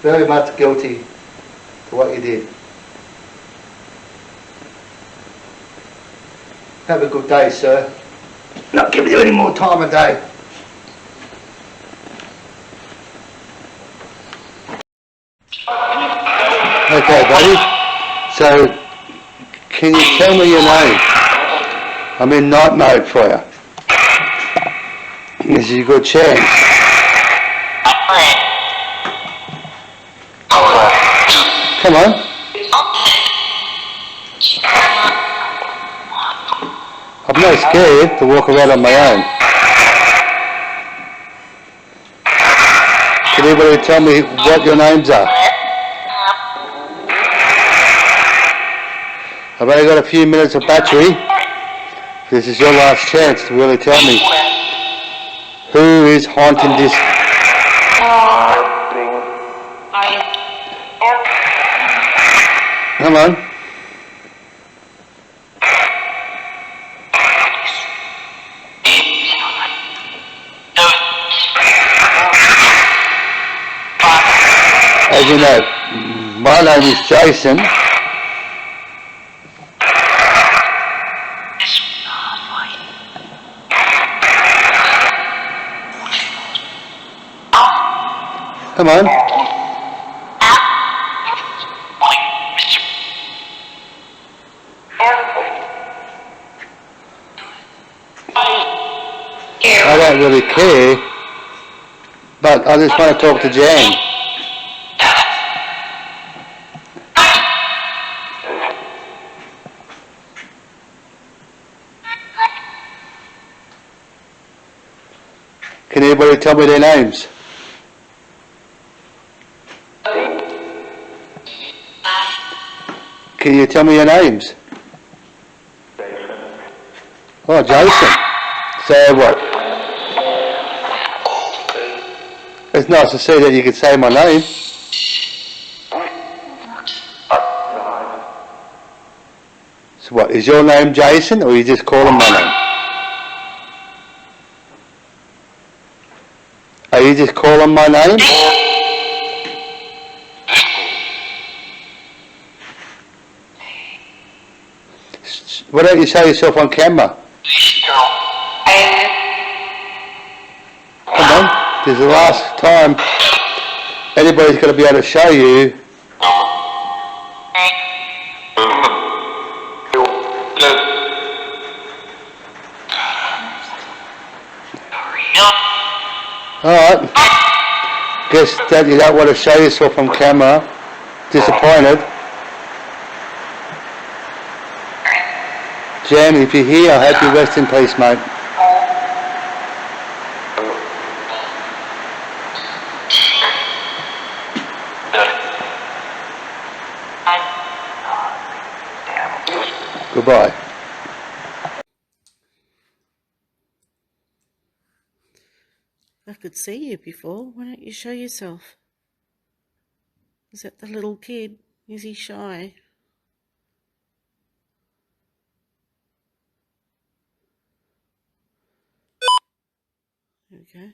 Very much guilty for what you did. Have a good day, sir. Not giving you any more time of day. Okay buddy, so can you tell me your name? I'm in night mode for you. This is a good chance. Come on. I'm not scared to walk around on my own. Can anybody tell me what your names are? I've only got a few minutes of battery. This is your last chance to really tell me who is haunting this. Come on. As you know, my name is Jason. Come on. I don't really care, but I just want to talk to Jan. Can anybody tell me their names? Can you tell me your names? Oh, Jason. So what? It's nice to see that you can say my name. So what, is your name Jason, or you just call him my name? Are you just calling my name? Why don't you show yourself on camera? Come on, this is the last time anybody's going to be able to show you. Alright, guess that you don't want to show yourself on camera. Disappointed. Jeremy, if you're here, I hope you rest in peace, mate. Goodbye. I could see you before. Why don't you show yourself? Is that the little kid? Is he shy? There we go.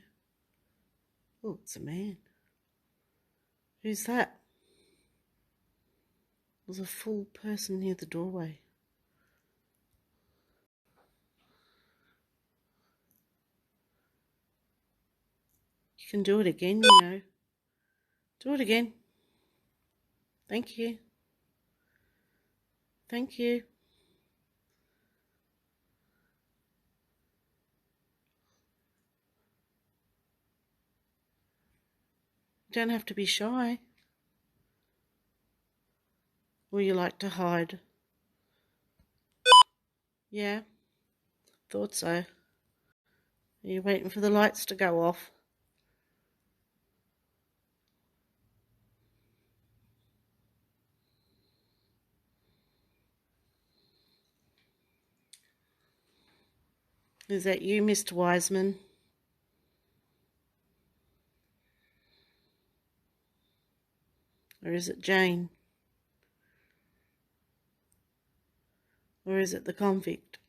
Oh, it's a man. Who's that? There's a full person near the doorway. You can do it again, you know. Do it again. Thank you. Thank you. You don't have to be shy. Or you like to hide. Yeah, thought so. Are you waiting for the lights to go off? Is that you, Mr. Wiseman? Or is it Jane? Or is it the convict?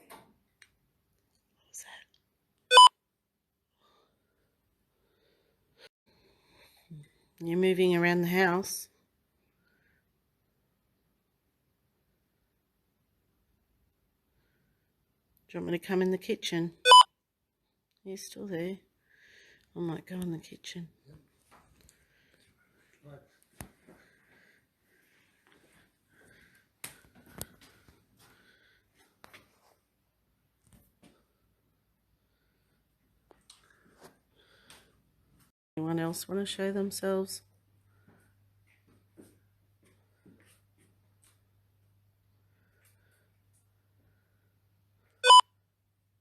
What was that? You're moving around the house. Do you want me to come in the kitchen? You're still there. I might go in the kitchen. Anyone else want to show themselves?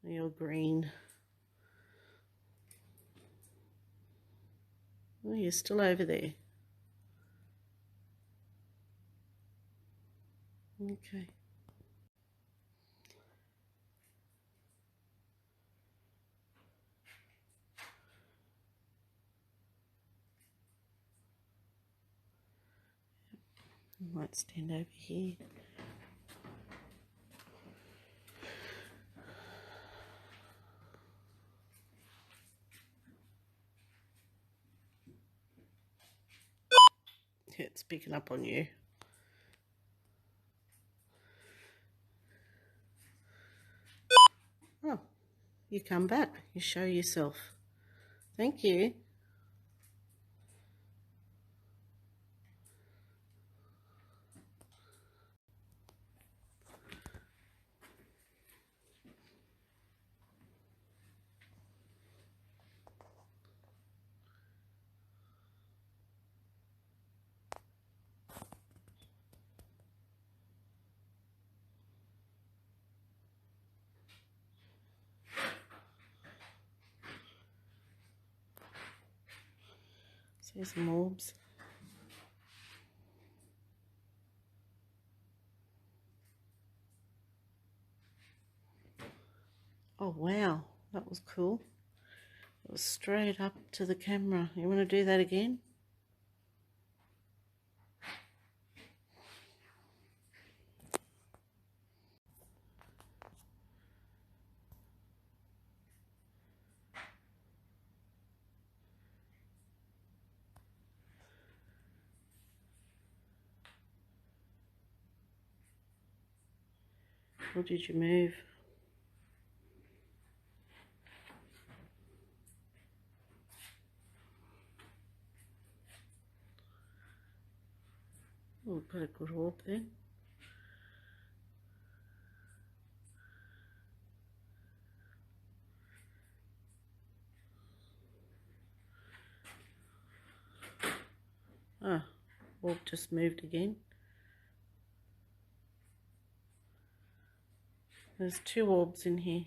You're green. Oh, you're still over there. Okay. I might stand over here. Yeah, it's picking up on you. Oh, you come back. You show yourself. Thank you. See some orbs. Oh wow, that was cool. It was straight up to the camera. You want to do that again? Or did you move? we've got a good orb then. Ah, orb just moved again. There's 2 orbs in here.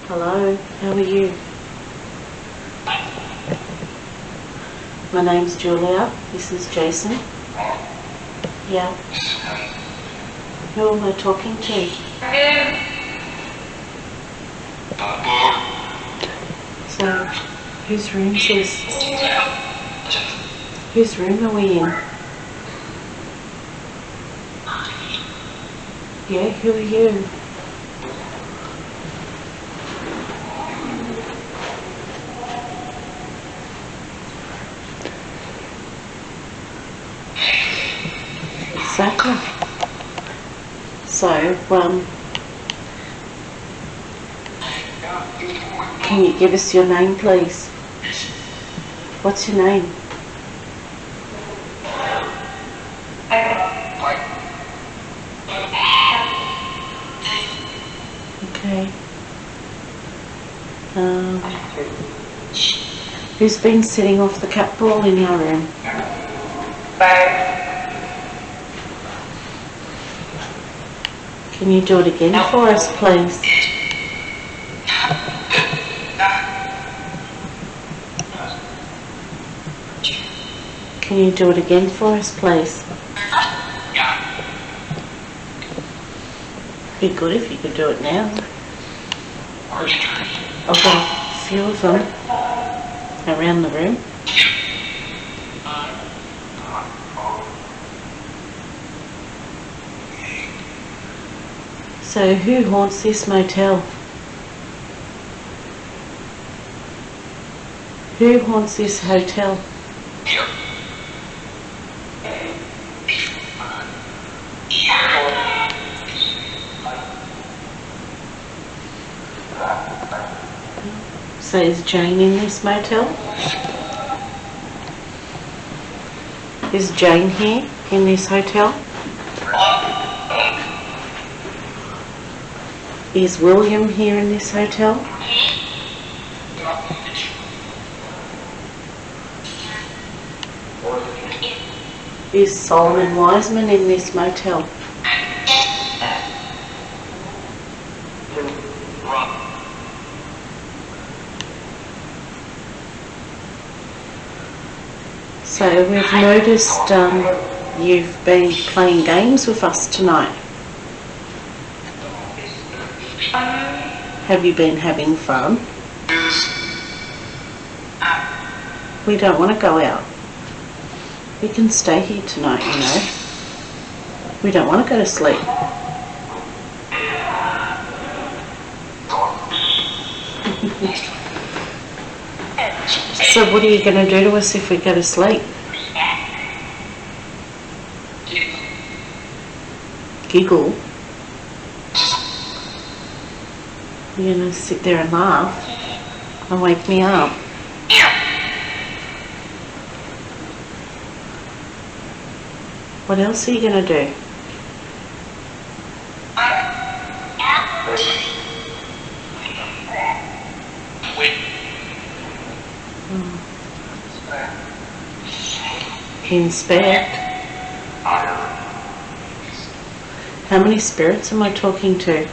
Hello, how are you? My name's Julia. This is Jason. Yeah. Who am I talking to? So, whose room is this? Whose room are we in? Yeah, who are you? Exactly. So, can you give us your name, please? What's your name? Okay. Who's been sitting off the cat ball in your room? Can you do it again for us, please? Can you do it again for us, please? Be good if you could do it now. I've got a few of them around the room. So who haunts this motel? Who haunts this hotel? So is Jane in this motel? Is Jane here in this hotel? Is William here in this hotel? Is Solomon Wiseman in this motel? So we've noticed you've been playing games with us tonight. Have you been having fun? We don't want to go out. We can stay here tonight, you know. We don't want to go to sleep. So what are you going to do to us if we go to sleep? Giggle? You're going to sit there and laugh and wake me up? What else are you going to do? Inspect? How many spirits am I talking to?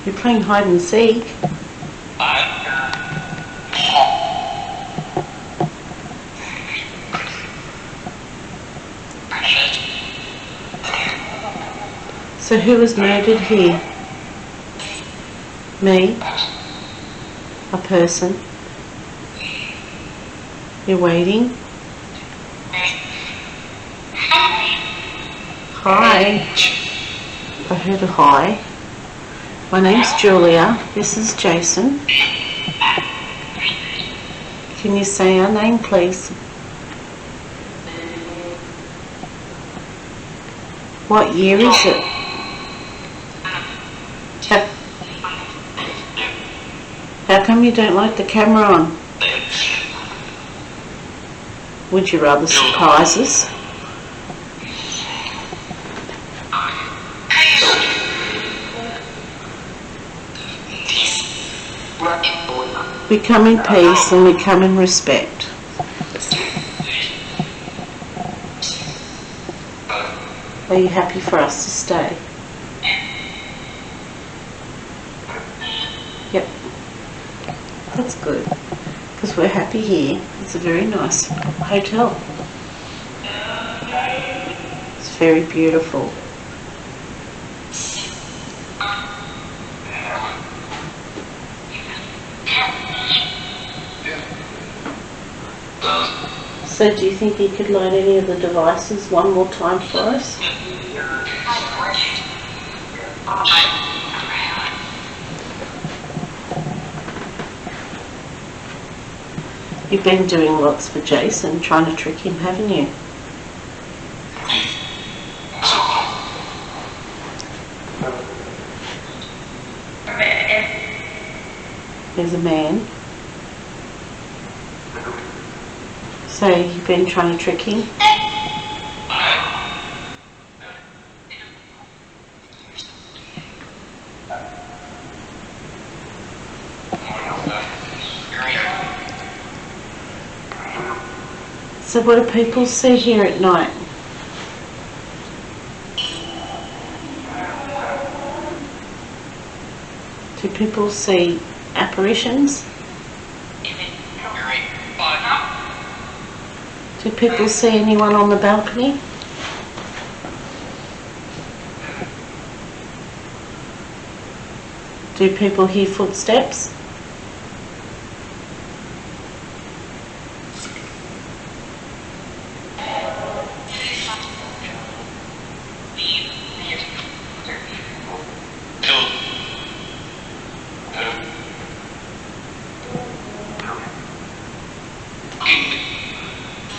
You're playing hide and seek. So who was murdered here? Me? A person? You're waiting? Hi. I heard a hi. My name's Julia. This is Jason. Can you say our name, please? What year is it? How come you don't like the camera on? Would you rather surprise us? We come in peace and we come in respect. Are you happy for us to stay? Yep. That's good. Because we're happy here. It's a very nice hotel. It's very beautiful. So do you think you could light any of the devices one more time for us? You've been doing lots for Jason, trying to trick him, haven't you? There's a man. So you've been trying to trick him? So what do people see here at night? Do people see apparitions? Do people see anyone on the balcony? Do people hear footsteps?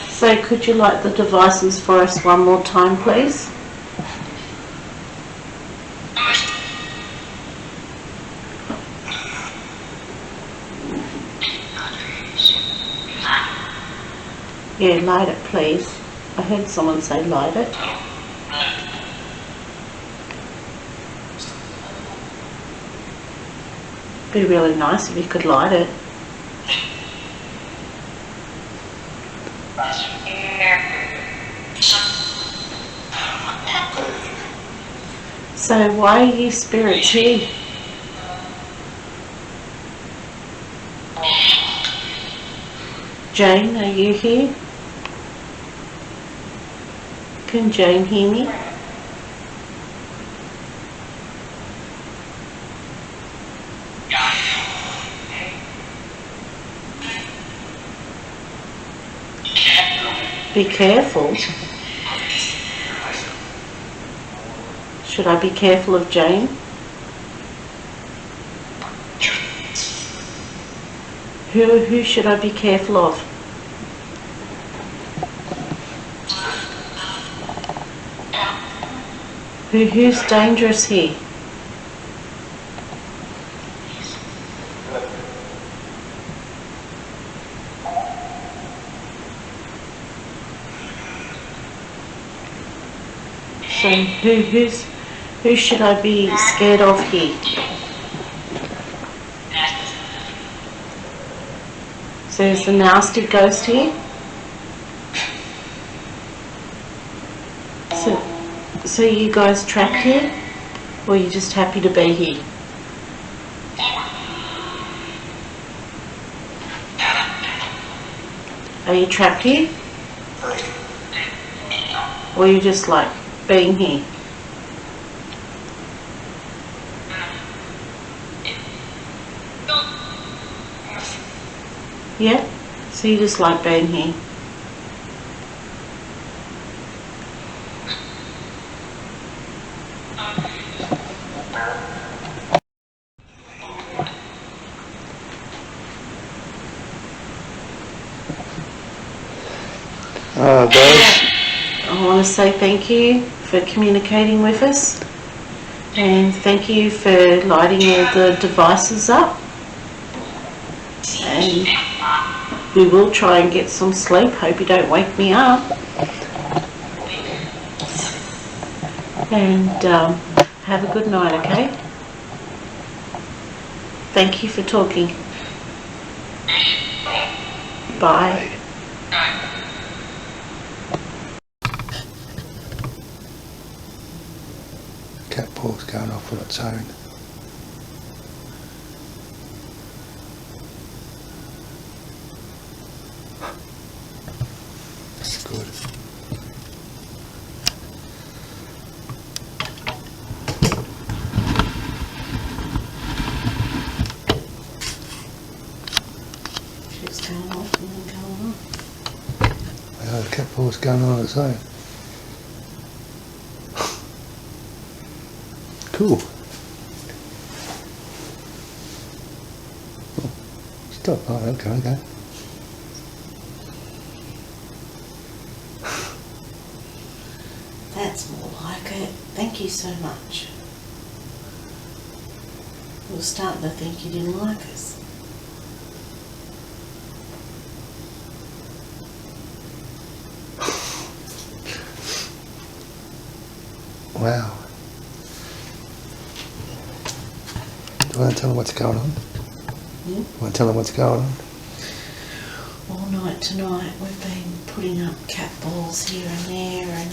So could you light the devices for us one more time, please? Yeah, light it, please. I heard someone say light it. Be really nice if you could light it. So why are you spirits here? Jane, are you here? Can Jane hear me? Be careful. Should I be careful of Jane? Who should I be careful of? Who's dangerous here? So who should I be scared of here? So there's a nasty ghost here. So you guys trapped here? Or are you just happy to be here? Are you trapped here? Or are you just like being here? Yeah? So you just like being here? Guys, I want to say thank you for communicating with us, and thank you for lighting all the devices up, and we will try and get some sleep. Hope you don't wake me up, and have a good night, okay? Thank you for talking. Bye. cat ball's going off on its own. That's good. It's going off and then going off. The cat ball's going on its own. Cool. Oh, stop. Oh, okay. That's more like it. Thank you so much. We were starting to think you didn't like us. Wow. Do you want to tell them what's going on? Yeah. Want to tell them what's going on? All night tonight we've been putting up cat balls here and there, and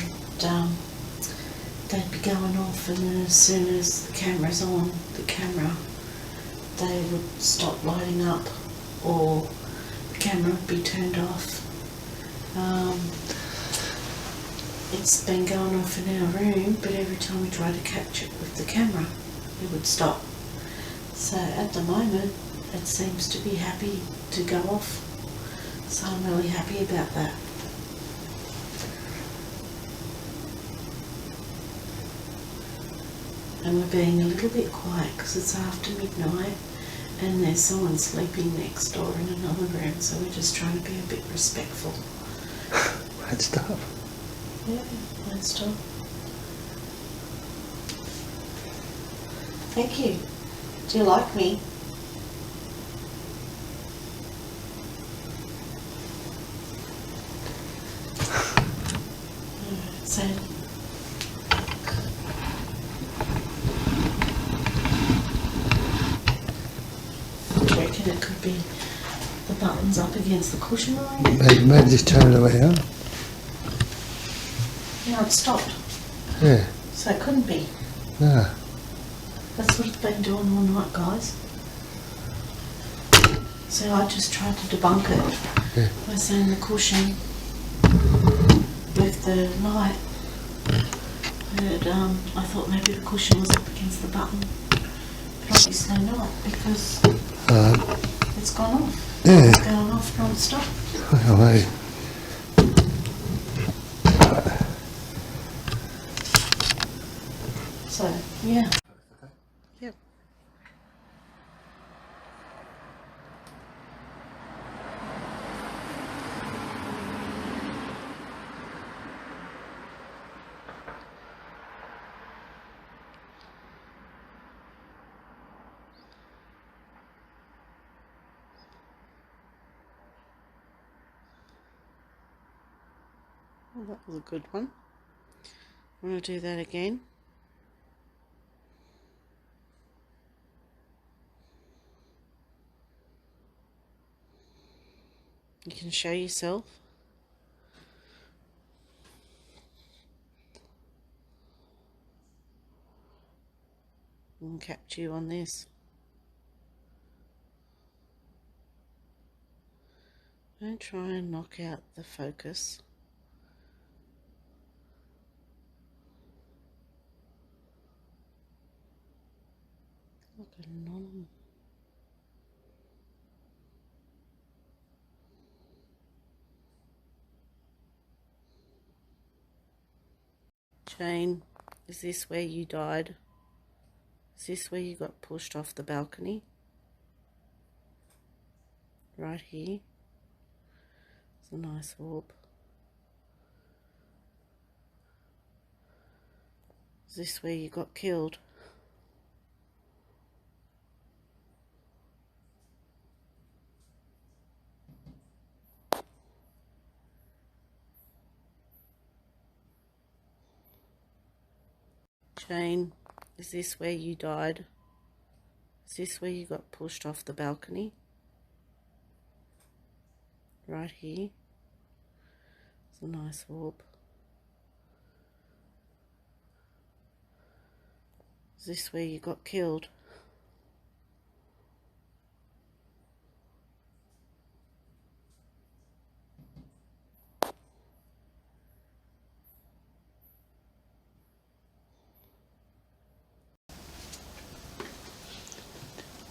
they'd be going off, and then as soon as the camera's on, they would stop lighting up, or the camera would be turned off. It's been going off in our room, but every time we try to catch it with the camera, it would stop. So at the moment, it seems to be happy to go off. So I'm really happy about that. And we're being a little bit quiet because it's after midnight and there's someone sleeping next door in another room, so we're just trying to be a bit respectful. Right stuff. Yeah, nice stuff. Thank you. Do you like me? So I reckon it could be the buttons up against the cushion line. Maybe just turn it around. No, it stopped. Yeah. So it couldn't be. No. That's what it's been doing all night, guys. So I just tried to debunk it by saying the cushion with the light. But I thought maybe the cushion was up against the button. But obviously not, because it's gone off. Yeah. It's going off non-stop. Well, hey. So, yeah. Yep. Well, that was a good one. Want to do that again? You can show yourself. And capture you on this. Don't try and knock out the focus. Look at normal. Jane, is this where you died? Is this where you got pushed off the balcony? Right here. It's a nice orb. Is this where you got killed? Jane, is this where you died? Is this where you got pushed off the balcony? Right here. It's a nice orb. Is this where you got killed?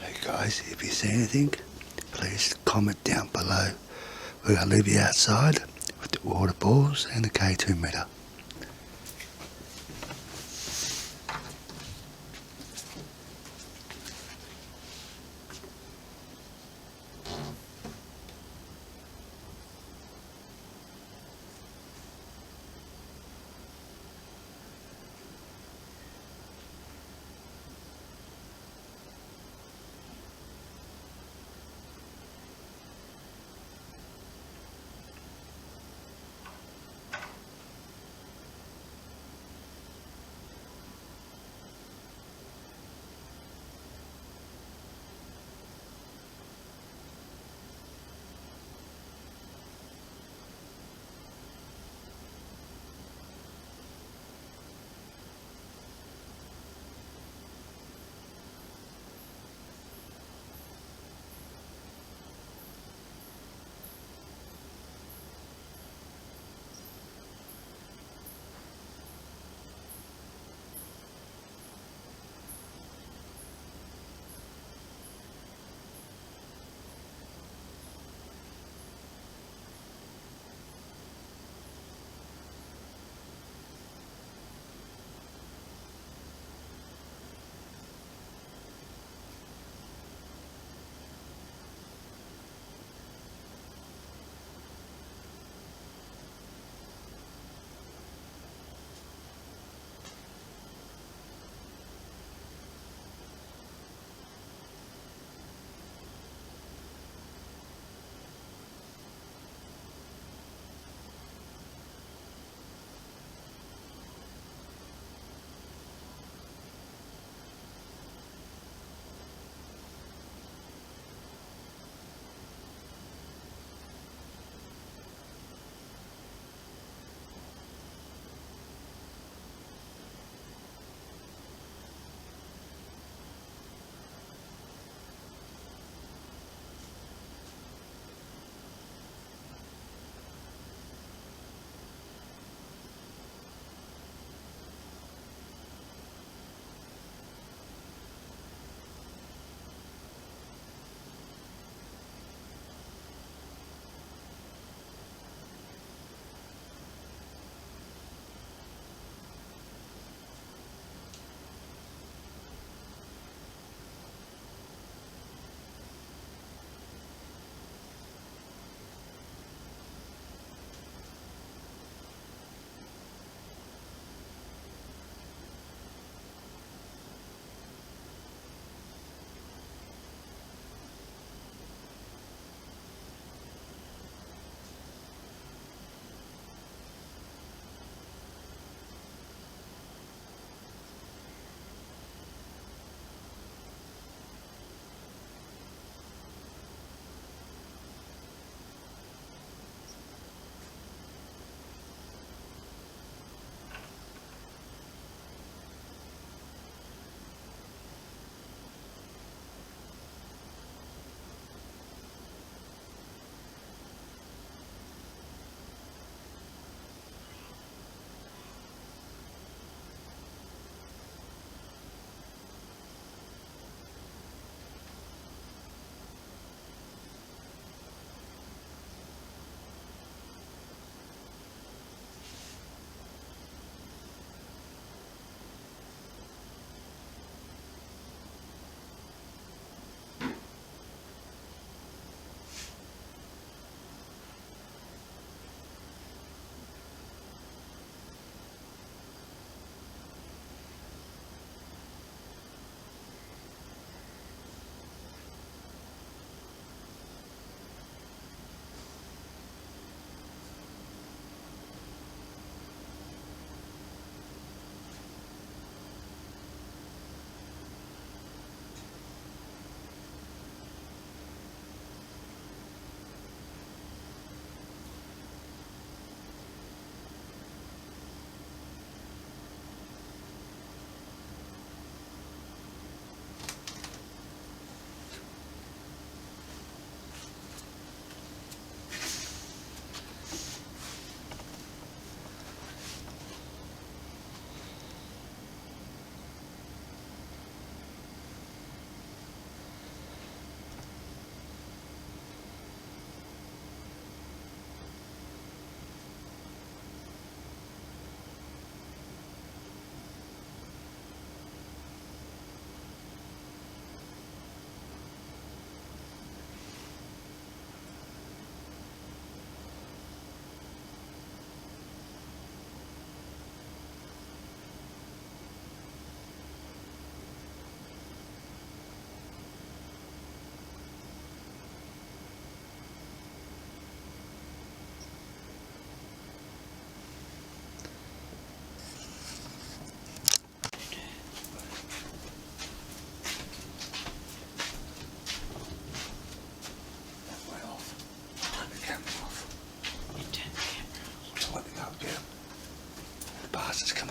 Hey guys, if you see anything, please comment down below. We're going to leave you outside with the water balls and the K2 meter.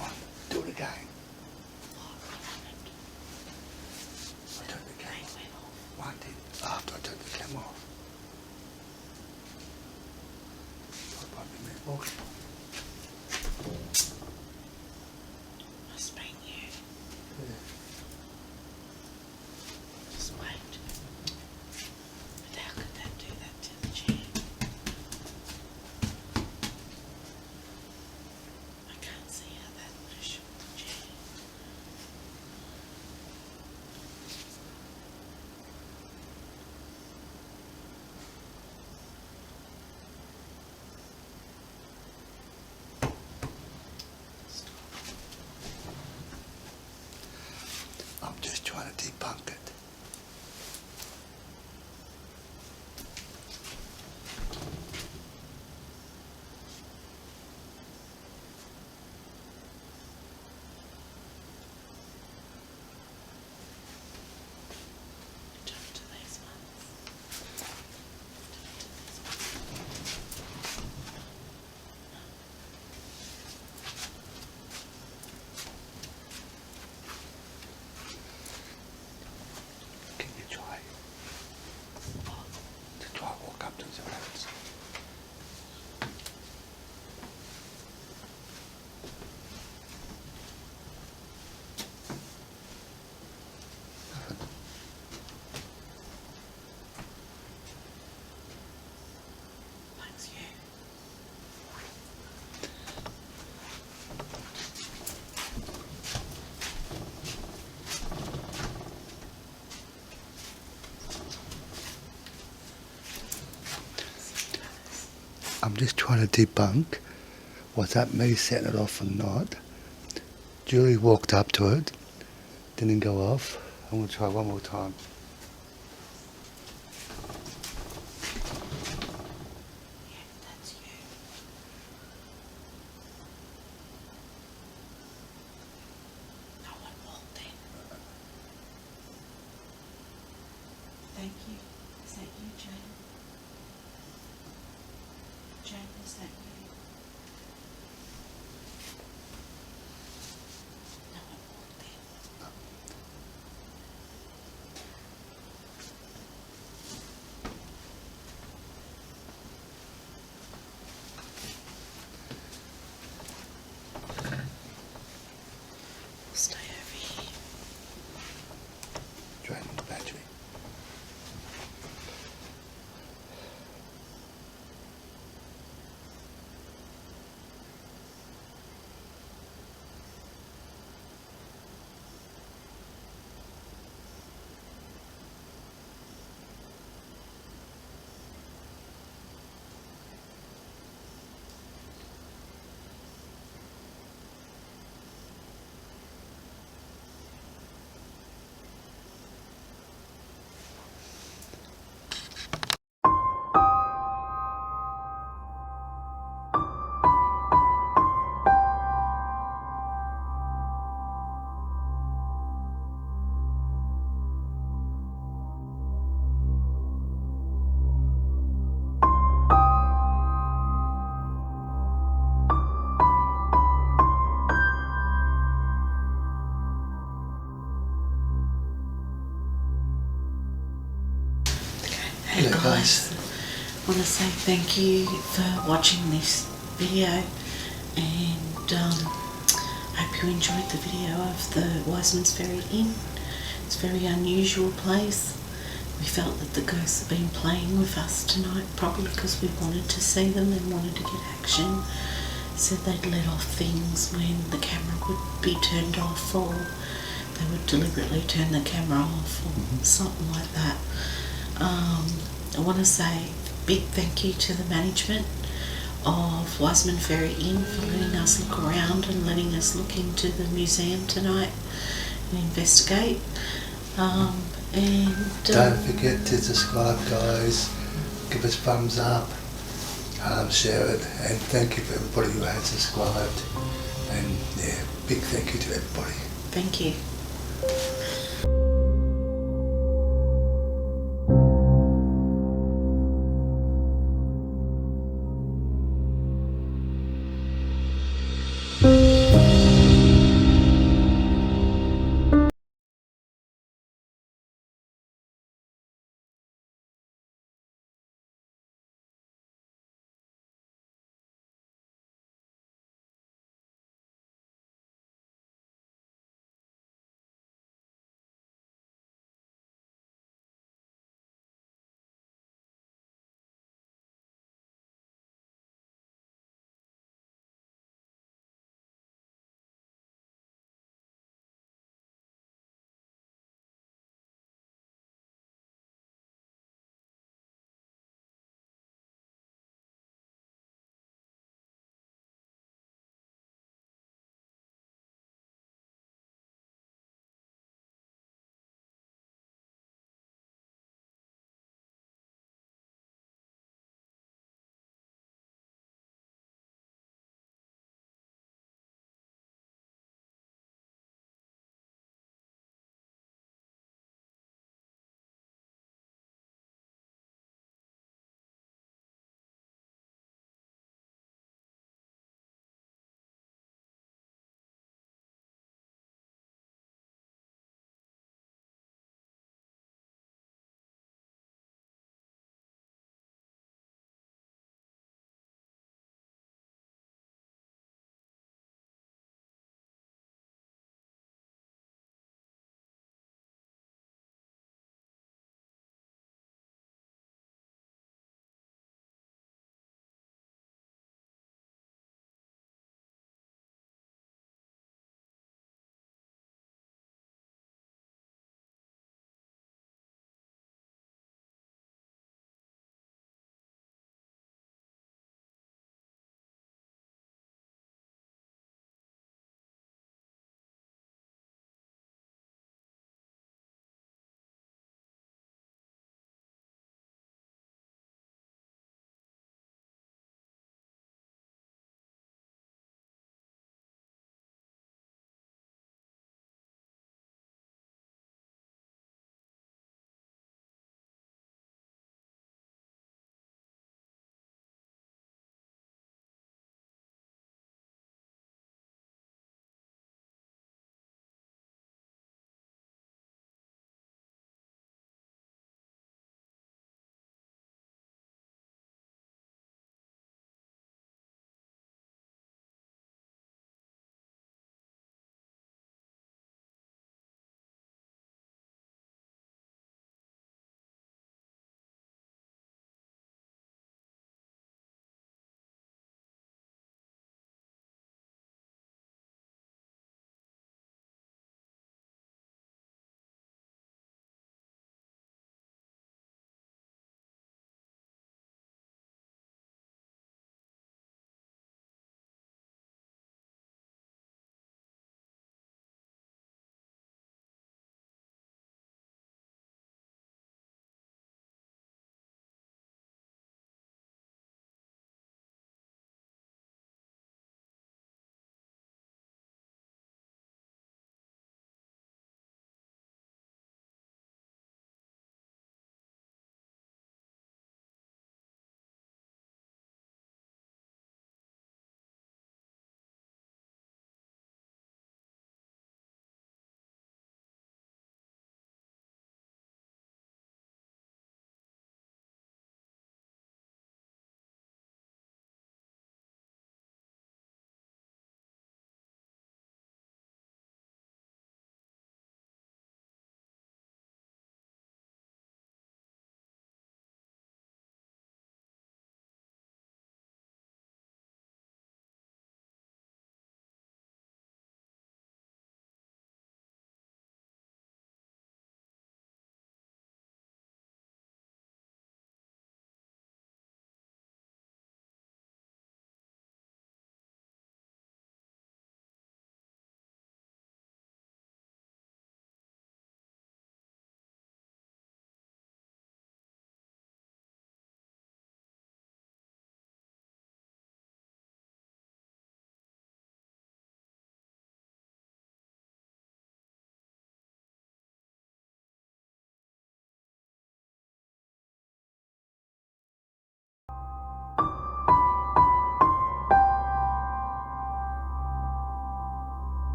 Come on, do it again. I turned the camera off. One did after I turned the camera off. Must be you. Yeah. Just wait. But how could that do that to the chair? I can't see how that would have shook the chair. I'm just trying to debunk it. Jump to these ones. Can you try to walk up to the rabbits? Thanks, you. I'm just trying to debunk was that me setting it off or not. Julie walked up to it, didn't go off. I'm going to try one more time. Yeah, that's you. No one walked in. Thank you. Is that you, Jane? Jane, is that you? No one walked in. Stay over here. Draining the battery. Hey Yeah, guys, I want to say thank you for watching this video, and hope you enjoyed the video of the Wisemans Ferry Inn. It's a very unusual place. We felt that the ghosts have been playing with us tonight, probably because we wanted to see them and wanted to get action. Said they'd let off things when the camera would be turned off, or they would deliberately turn the camera off, or something like that. I want to say a big thank you to the management of Wisemans Ferry Inn for letting us look around and letting us look into the museum tonight and investigate. Don't forget to subscribe, guys. Give us thumbs up, share it, and thank you for everybody who has subscribed. And yeah, big thank you to everybody. Thank you.